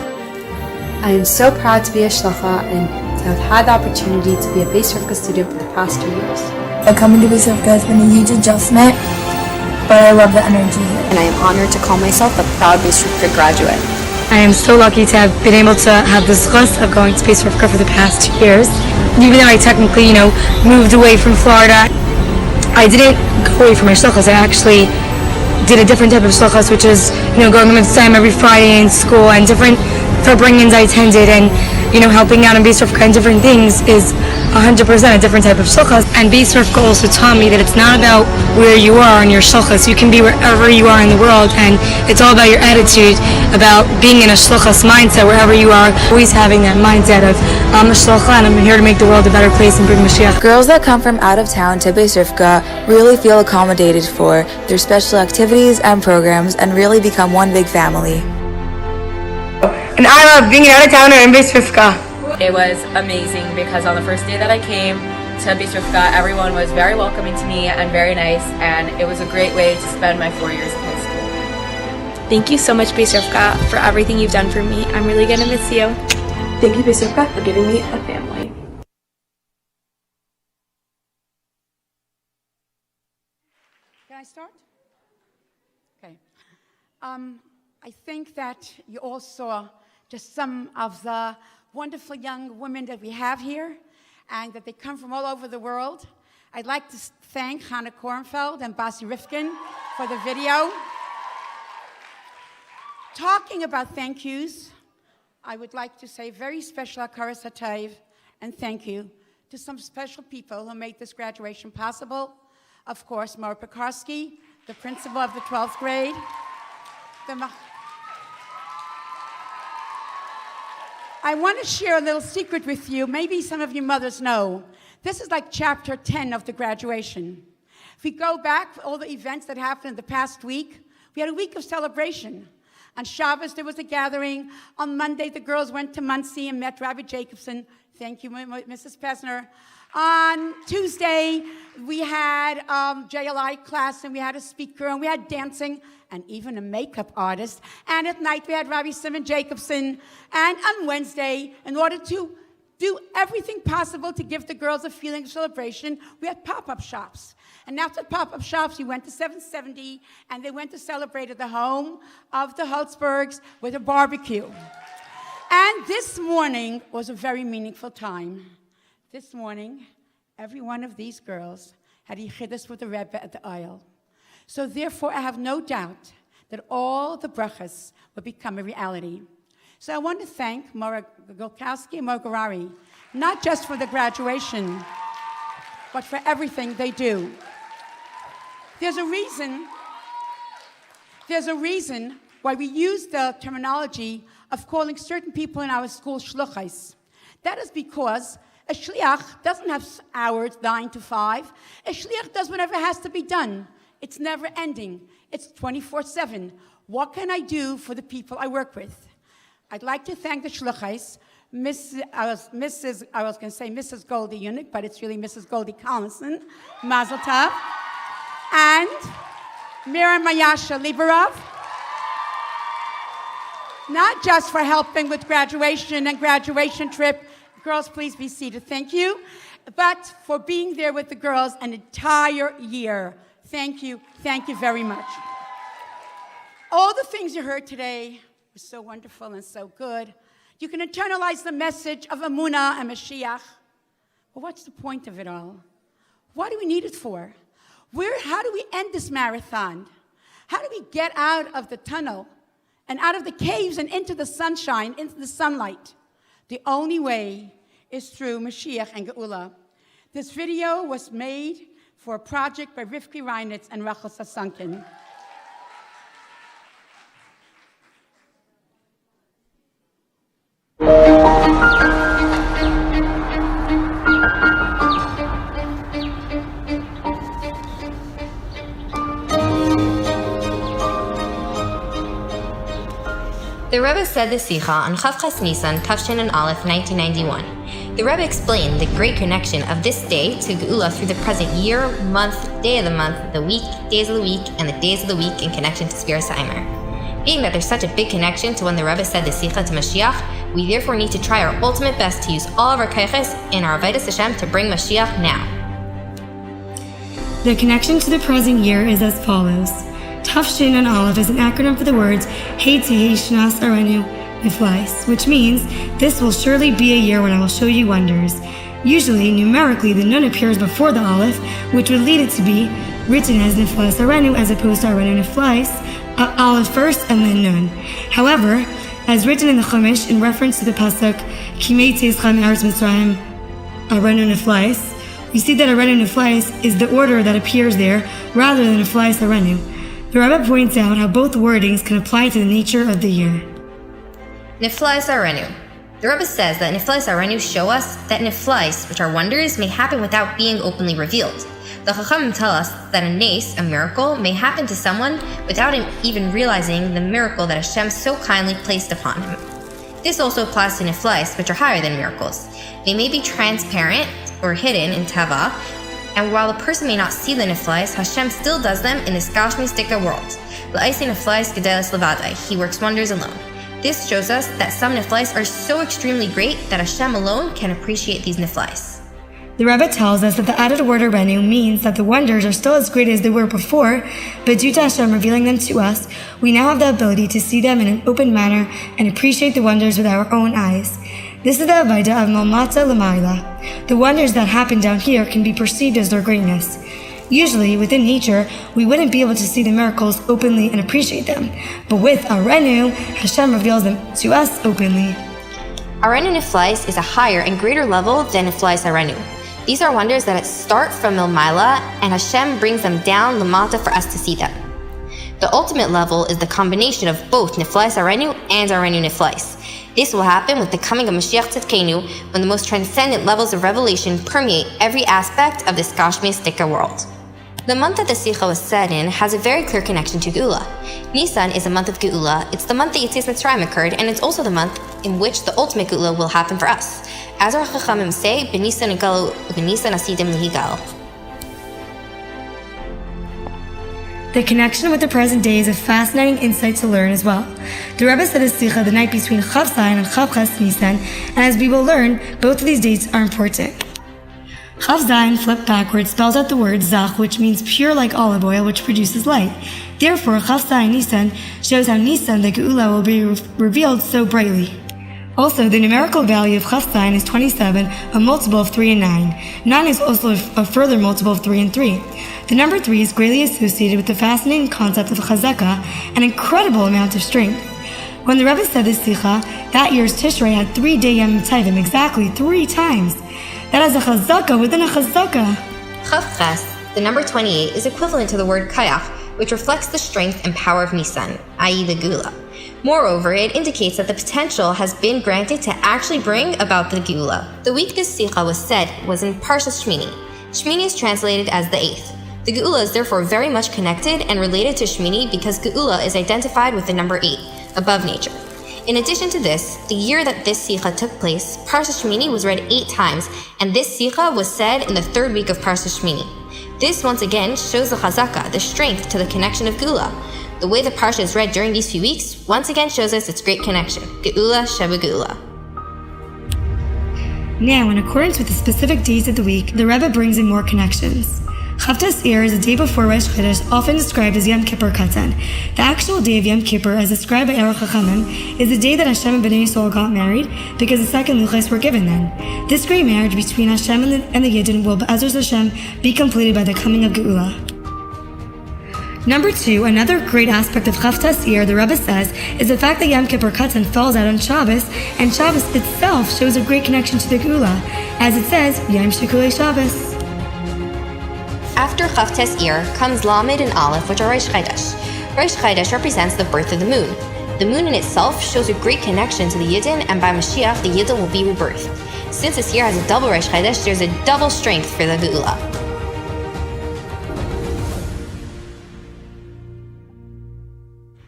I am so proud to be a shlucha and to have had the opportunity to be a Beis Rivka student for the past 2 years. Coming to Beis Rivka has been a huge adjustment, but I love the energy here. And I am honored to call myself a proud Beis Rivka graduate. I am so lucky to have been able to have the zchus of going to Beis Rivka for the past 2 years. Even though I technically, moved away from Florida, I didn't go away from my shluchas. I actually did a different type of shluchas, which is, going to Mitzvah every Friday in school, and different bring-ins I attended, and, helping out in Beis Rivka and different things is 100% a different type of shluchas. And Beis Rivka also taught me that it's not about where you are in your shluchas. You can be wherever you are in the world, and it's all about your attitude, about being in a shluchas mindset wherever you are, always having that mindset of, I'm a shlucha and I'm here to make the world a better place and bring Mashiach. Girls that come from out of town to Beis Rivka really feel accommodated for their special activities and programs and really become one big family. And I love being an out-of-towner in Beis Rivka. It was amazing because on the first day that I came to BRHS, everyone was very welcoming to me and very nice, and it was a great way to spend my 4 years of high school. Thank you so much, Beis Rivka, for everything you've done for me. I'm really gonna miss you. Thank you, Beis Rivka, for giving me a family. Can I start? Okay. I think that you all saw just some of the wonderful young women that we have here, and that they come from all over the world. I'd like to thank Hannah Kornfeld and Basi Rifkin for the video. Talking about thank yous, I would like to say very special Hakaras Hatov and thank you to some special people who made this graduation possible. Of course, Mara Pekarsky, the principal of the 12th grade. I want to share a little secret with you. Maybe some of you mothers know. This is like chapter 10 of the graduation. If we go back, all the events that happened in the past week, we had a week of celebration. On Shabbos, there was a gathering. On Monday, the girls went to Muncie and met Rabbi Jacobson. Thank you, Mrs. Pesner. On Tuesday, we had JLI class, and we had a speaker, and we had dancing, and even a makeup artist. And at night, we had Rabbi Simon Jacobson. And on Wednesday, in order to do everything possible to give the girls a feeling of celebration, we had pop-up shops. And after pop-up shops, we went to 770, and they went to celebrate at the home of the Holtzbergs with a barbecue. And this morning was a very meaningful time. This morning, every one of these girls had yichidus with the Rebbe at the aisle. So therefore, I have no doubt that all the brachas will become a reality. So I want to thank Mora Golkowski and Mora Garari, not just for the graduation, but for everything they do. There's a reason why we use the terminology of calling certain people in our school shluchais. That is because a shliach doesn't have hours 9 to 5. A shliach does whatever has to be done. It's never ending. It's 24/7. What can I do for the people I work with? I'd like to thank the shluchais, Mrs. Goldie Unick, but it's really Mrs. Goldie Collinson, Mazel Tov, and Mira Mayasha Liberov, not just for helping with graduation and graduation trip. Girls, please be seated. Thank you. But for being there with the girls an entire year. Thank you. Thank you very much. All the things you heard today were so wonderful and so good. You can internalize the message of Emunah and Mashiach. But what's the point of it all? What do we need it for? How do we end this marathon? How do we get out of the tunnel and out of the caves and into the sunshine, into the sunlight? The only way is through Mashiach and Geulah. This video was made for a project by Rivki Reinitz and Rachel Sasankin. The Rebbe said the Sikha on Chavchas Nisan, Tafshin and Aleph, 1991. The Rebbe explained the great connection of this day to Geulah through the present year, month, day of the month, the week, days of the week, and the days of the week in connection to Spiras Ha'omer. Being that there's such a big connection to when the Rebbe said the Sikha to Mashiach, we therefore need to try our ultimate best to use all of our kaiches in our Avodas Hashem to bring Mashiach now. The connection to the present year is as follows. Tafshin and Aleph is an acronym for the words Hey Tehei Shnas Arenu Niflais, which means this will surely be a year when I will show you wonders. Usually, numerically, the Nun appears before the Aleph, which would lead it to be written as Niflais Arenu as opposed to Arenu Niflais, Aleph first and then Nun. However, as written in the Chumash in reference to the pasuk Kimei Teischem Eretz Mitzrayim Arenu Niflais, we see that Arenu Niflais is the order that appears there rather than Niflais Arenu. The Rebbe points out how both wordings can apply to the nature of the year. Niflais Arenu. The Rebbe says that Niflais Arenu show us that Niflais, which are wonders, may happen without being openly revealed. The Chachamim tell us that a nes, a miracle, may happen to someone without him even realizing the miracle that Hashem so kindly placed upon him. This also applies to Niflais, which are higher than miracles. They may be transparent or hidden in Tava, and while a person may not see the Niflais, Hashem still does them in this Gashmistika world. L'ayse Niflais Gedelis Levadai, He works wonders alone. This shows us that some Niflais are so extremely great that Hashem alone can appreciate these Niflais. The Rebbe tells us that the added word Arenu means that the wonders are still as great as they were before, but due to Hashem revealing them to us, we now have the ability to see them in an open manner and appreciate the wonders with our own eyes. This is the Avodah of Malmata L'Mayla. The wonders that happen down here can be perceived as their greatness. Usually, within nature, we wouldn't be able to see the miracles openly and appreciate them. But with Arenu, Hashem reveals them to us openly. Arenu Niflais is a higher and greater level than Niflais Arenu. These are wonders that start from Milmaila, and Hashem brings them down Lamata for us to see them. The ultimate level is the combination of both Niflais Arenu and Arenu Niflais. This will happen with the coming of Mashiach Tzidkenu, when the most transcendent levels of revelation permeate every aspect of this Gashmistika world. The month that the Sikha was said in has a very clear connection to Geulah. Nisan is a month of Geulah. It's the month that Yetzias Mitzrayim occurred, and it's also the month in which the ultimate Geulah will happen for us. As our Chachamim say, B'Nisan Igalu, B'Nisan Asidim Lihigal. The connection with the present day is a fascinating insight to learn as well. The Rebbe said a Sikha the night between Chav Zayin and Chavchas Nisan, and as we will learn, both of these dates are important. Chav Zayin, flipped backwards, spells out the word Zach, which means pure like olive oil, which produces light. Therefore, Chav Zayin Nisan shows how Nisan, the Geulah, will be revealed so brightly. Also, the numerical value of Chav Zayin is 27, a multiple of 3 and 9. 9 is also a further multiple of 3 and 3. The number 3 is greatly associated with the fascinating concept of chazaka, an incredible amount of strength. When the Rebbe said this Sikha, that year's Tishrei had 3 day Yom Tovim, exactly 3 times. That is a chazaka within a chazaka. Chav Ches, the number 28, is equivalent to the word kayach, which reflects the strength and power of Nisan, i.e. the Geulah. Moreover, it indicates that the potential has been granted to actually bring about the Geulah. The week this Sikha was said was in Parshas Shmini. Shmini is translated as the 8th. The Geulah is therefore very much connected and related to Shmini because Geulah is identified with the number 8, above nature. In addition to this, the year that this Sikha took place, Parshas Shmini was read 8 times, and this Sikha was said in the 3rd week of Parshas Shmini. This once again shows the chazaka, the strength to the connection of Geulah. The way the Parsha is read during these few weeks once again shows us its great connection. Geulah Sheba Geulah. Now, in accordance with the specific days of the week, the Rebbe brings in more connections. Chavtas Iyar is a day before Rosh Chodesh, often described as Yom Kippur Katan. The actual day of Yom Kippur, as described by Aruch HaChamim, is the day that Hashem and Bnei Yisrael got married, because the second luchos were given then. This great marriage between Hashem and the Yidden will, Be'ezras Hashem, be completed by the coming of Geulah. Number 2, another great aspect of Chavtas Iyar, the Rebbe says, is the fact that Yom Kippur Katan falls out on Shabbos, and Shabbos itself shows a great connection to the Geulah, as it says, Yom Shekulei Shabbos. After Chavtes Iyar comes Lamed and Aleph, which are Rosh Chodesh. Rosh Chodesh represents the birth of the moon. The moon in itself shows a great connection to the Yidden, and by Mashiach, the Yidden will be rebirthed. Since this year has a double Rosh Chodesh, there's a double strength for the Geulah.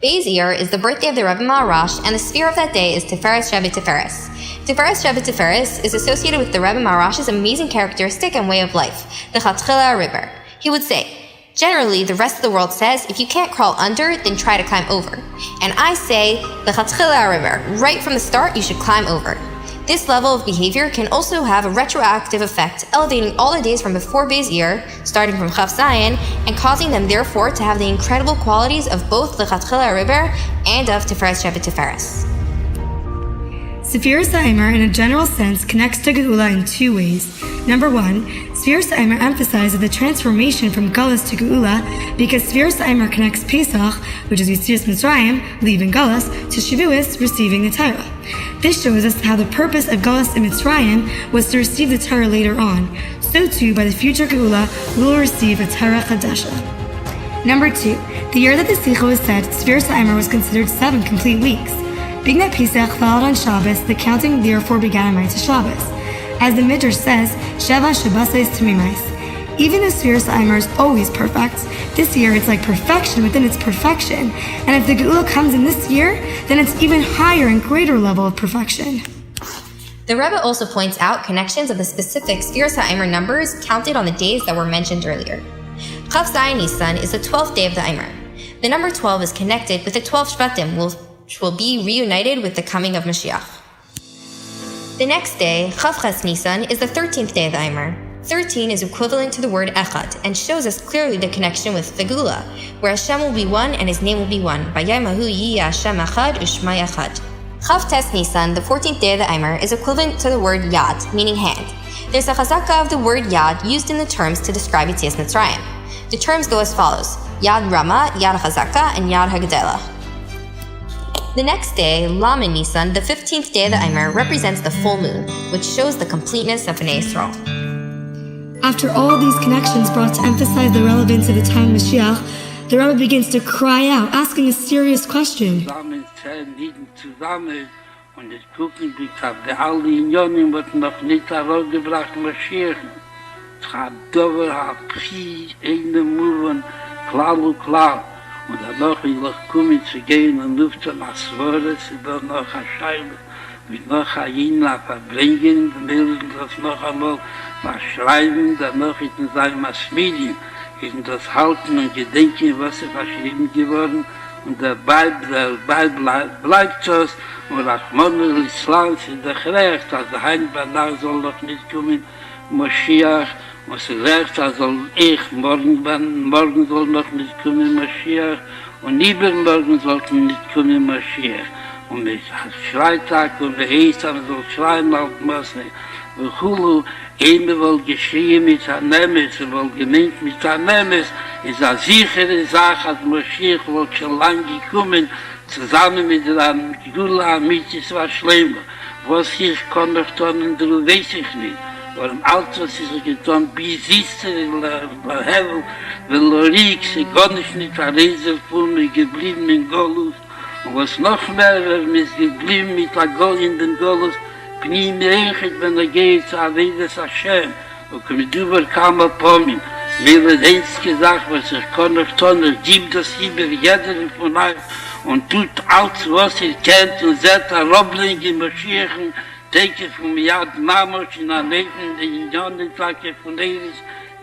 Beis Iyar is the birthday of the Rebbe Maharash, and the sphere of that day is Tiferes Rebbe Tiferes. Tiferes Rebbe Tiferes is associated with the Rebbe Maharash's amazing characteristic and way of life, the Chatchila River. He would say, generally, the rest of the world says, if you can't crawl under, then try to climb over. And I say, the Chatchila River, right from the start, you should climb over. This level of behavior can also have a retroactive effect, elevating all the days from before Beis Iyar, starting from Chav Zayin, and causing them therefore to have the incredible qualities of both the Chatchila River and of Tiferes Rebbe Tiferes. Sefiras HaEmer, in a general sense, connects to Geulah in 2 ways. Number 1, Sefiras HaEmer emphasizes the transformation from Galus to Geulah because Sefiras HaEmer connects Pesach, which is Yetzias Mitzrayim, leaving Galus, to Shavuos, receiving the Torah. This shows us how the purpose of Galus and Mitzrayim was to receive the Torah later on. So too, by the future Geulah, we will receive a Torah Chadasha. Number 2, the year that the Sikha was said, Sefiras HaEmer was considered 7 complete weeks. Being that Pesach fell on Shabbos, the counting therefore began on Motzei Shabbos. As the Midrash says, Sheva Shabbos Tamimais. Even though Sefiras HaEmer is always perfect, this year it's like perfection within its perfection. And if the Geulah comes in this year, then it's even higher and greater level of perfection. The Rebbe also points out connections of the specific Sefiras HaEmer numbers counted on the days that were mentioned earlier. Chav Zayin Nisan is the 12th day of the Eimer. The number 12 is connected with the 12 Shvatim, which will be reunited with the coming of Mashiach. The next day, Chav Ches Nisan, is the 13th day of the Eimer. 13 is equivalent to the word Echad and shows us clearly the connection with the Geulah, where Hashem will be one and His name will be one. Vayaymahu yi Hashem Echad u'shma Echad. Chav Tes Nisan, the 14th day of the Eimer, is equivalent to the word Yad, meaning hand. There's a chazaka of the word Yad used in the terms to describe Yetzias Mitzrayim. The terms go as follows: Yad Rama, Yad Chazaka, and Yad Hagdela. The next day, Lamed Nisan, the 15th day of the Eimer, represents the full moon, which shows the completeness of Bnei Yisrael. After all these connections brought to emphasize the relevance of the time of Mashiach, the Rebbe begins to cry out, asking a serious question. Und es gucken, wie die alle Unionen wird noch nicht herausgebracht marschieren. Es hat Dover, Pri, eine Mauern, klar und klar. Und danach will ich kommen zu gehen und Luft zu Maswores, über noch eine Scheibe, mit noch ein Jena verbringen, will das noch einmal verschreiben, danach ist in seinem Asmedien, ist das Halten und Gedenken, was verschrieben geworden. Und der Bibel bleibt so, und Rachmon al-Islam ist der Recht, also ein Banach soll noch nicht kommen, Moschiach, und es recht, also morgen soll noch nicht kommen, Moschiach, und übermorgen sollte nicht kommen, Moschiach. Und mit Freitag und der Eisam soll schreien auf Mosne, und Hulu, immer wohl geschrien mit Hanemes, wohl gemeint mit Hanemes, ist eine sichere Sache, als Moschiach wohl schon lange gekommen, zusammen mit der Geulah, mit es war schlimmer. Was ich kann noch tun, du weiß ich nicht. Warum alles, was sie so getan, wie siehste, la Hevel, wenn Lorik, sie gar nicht der Reise von mir geblieben in Golus. Und was noch mehr, wir ist geblieben mit der Gol in den Golus, bin ich mir echt, wenn geht zu Avedes Hashem. Und mit über Kamal Pomin, mir wird eins gesagt, was ich kann noch tun, ich gebe das über jeder von euch und tut alles, was ihr kennt und seht, ein Robling in Maschinen, denke von mir, Mamos in der Leben, die Unionentlacke von Eris,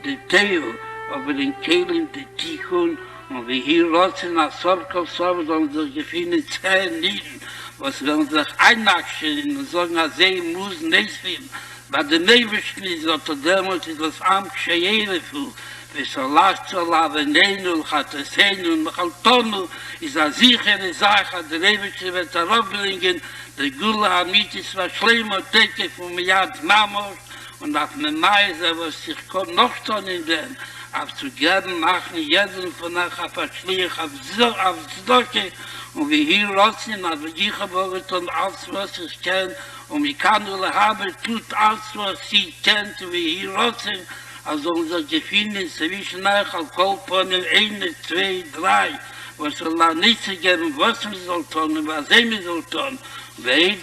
die Theo, aber den Kehlen, die Tichun, und wir hier rotzen, als Sorkov, sollen sich gefühlen 10 Nieden, was werden sich einnaschen und sagen, als sie muss nicht werden. Bei den Nebensten ist das damals das Amt Scheyerefu, bis Allah Venenu, Chatesenu und Mechaltonu, ist eine sichere Sache, der Nebensten wird heraufbringen, der Geulah Amitis war schlimm und denke von Miyad Mamos und auf dem Meise, was sich noch tun in dem, auf zu gern machen, jeden von euch auf Verschlieg, auf Zdoke, und wir hier rotzen, aber ich habe getan, alles, was ich kenne, und ich kann nur haben, tut alles, was sie kennt, wie hier rotzen, also unser Gefühl zwischen euch, als Kolponen, 1, 2, 3, was Allah nicht zu geben, was wir soll tun, und was wir soll tun, weil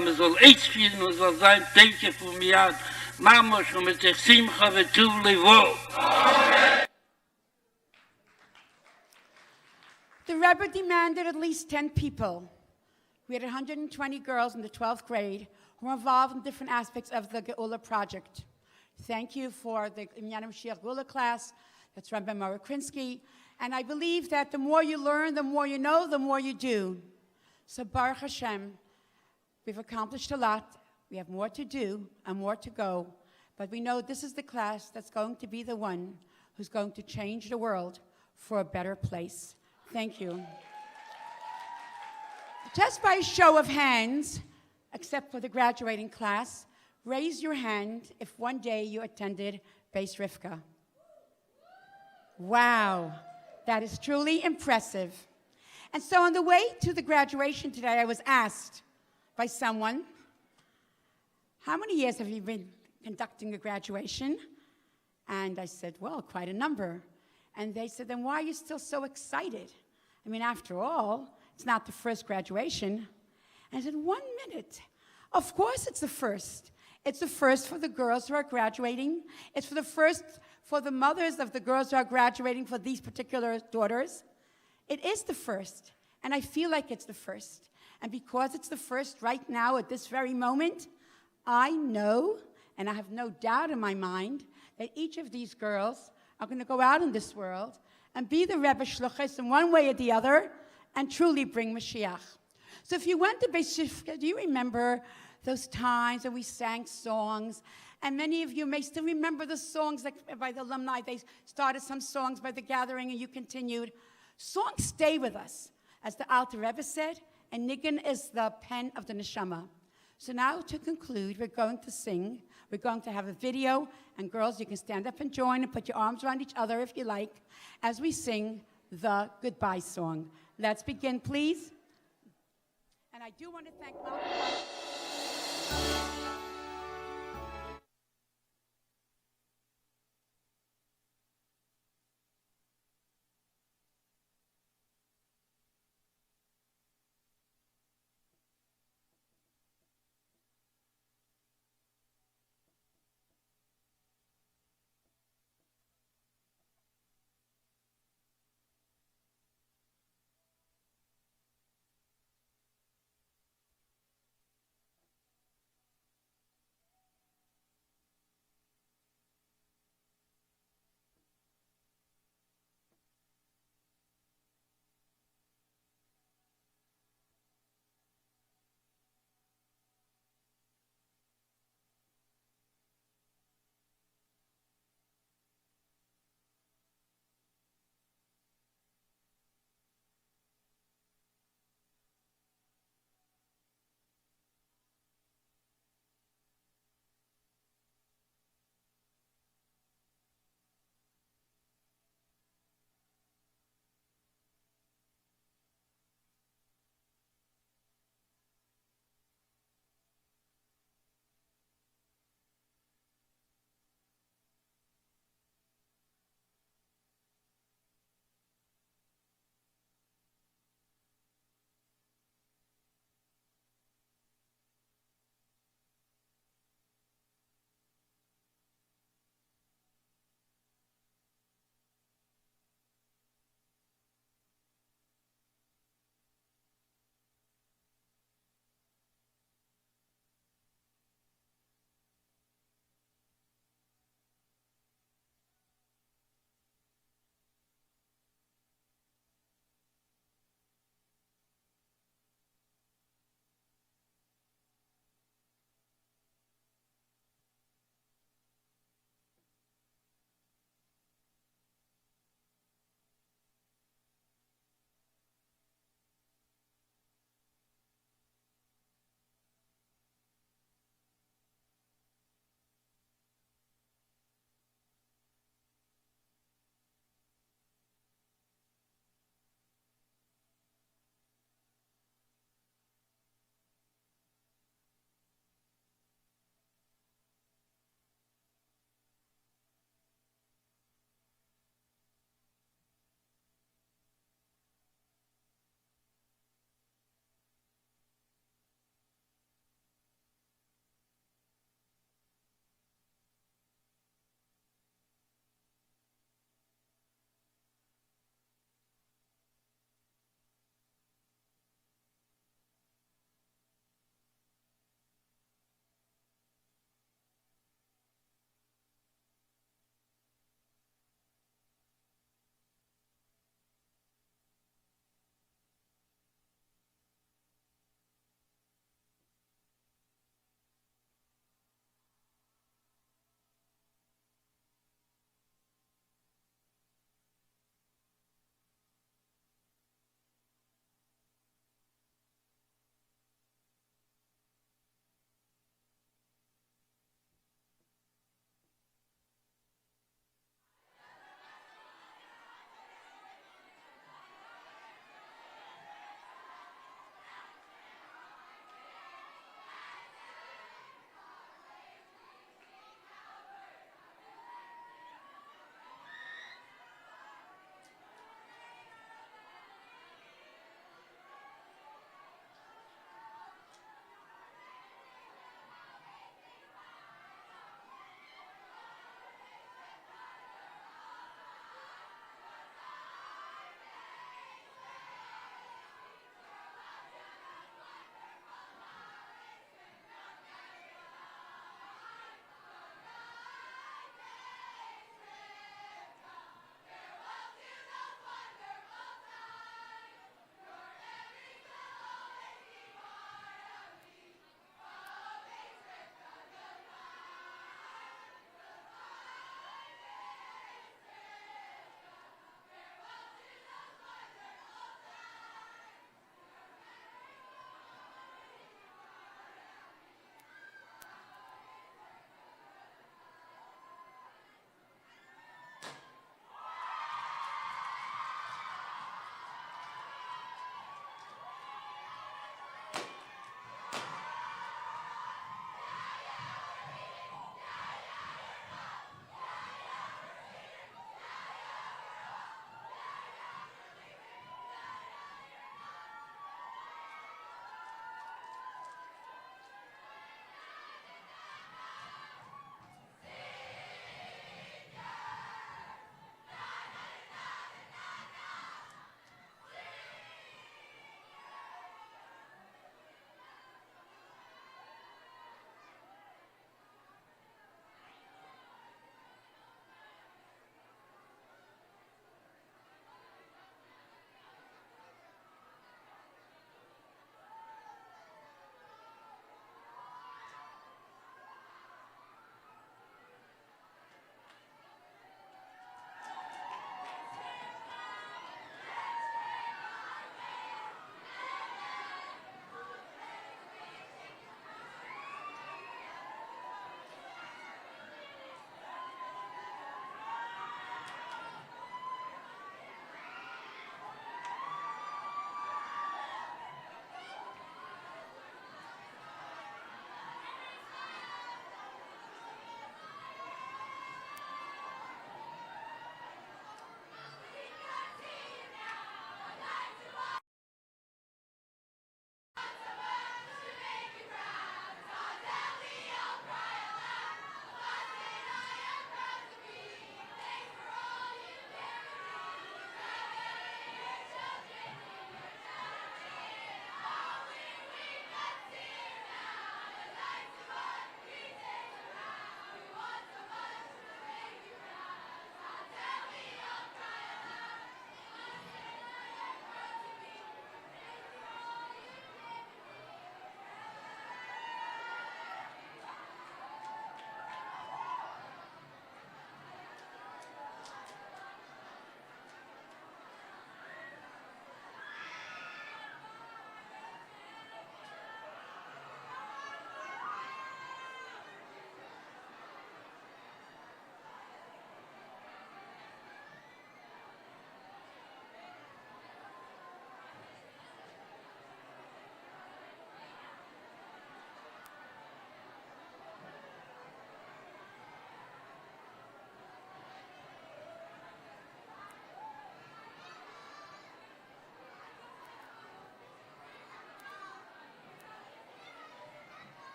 man soll echt finden und soll sein, denke von mir an, Mama, schon mit der Simcha, mit Tuvli, wo. The Rebbe demanded at least 10 people. We had 120 girls in the 12th grade who were involved in different aspects of the Geulah project. Thank you for the Emunah Geulah class. That's run by Mara Krinsky. And I believe that the more you learn, the more you know, the more you do. So Baruch Hashem, we've accomplished a lot. We have more to do and more to go. But we know this is the class that's going to be the one who's going to change the world for a better place. Thank you. Just by a show of hands, except for the graduating class, raise your hand if one day you attended Beis Rivka. Wow, that is truly impressive. And so on the way to the graduation today, I was asked by someone, how many years have you been conducting a graduation? And I said, well, quite a number. And they said, then why are you still so excited? I mean, after all, it's not the first graduation. And I said, 1 minute. Of course it's the first. It's the first for the girls who are graduating. It's for the first for the mothers of the girls who are graduating for these particular daughters. It is the first. And I feel like it's the first. And because it's the first right now at this very moment, I know, and I have no doubt in my mind, that each of these girls are going to go out in this world and be the Rebbe Shluchos in one way or the other and truly bring Mashiach. So if you went to Beis Rivka, do you remember those times when we sang songs? And many of you may still remember the songs like by the alumni. They started some songs by the gathering and you continued. Songs stay with us. As the Alter Rebbe said, and Nigun is the pen of the neshama. So now to conclude, we're going to sing. We're going to have a video. And girls, you can stand up and join and put your arms around each other if you like, as we sing the goodbye song. Let's begin, please. And I do want to thank Mom.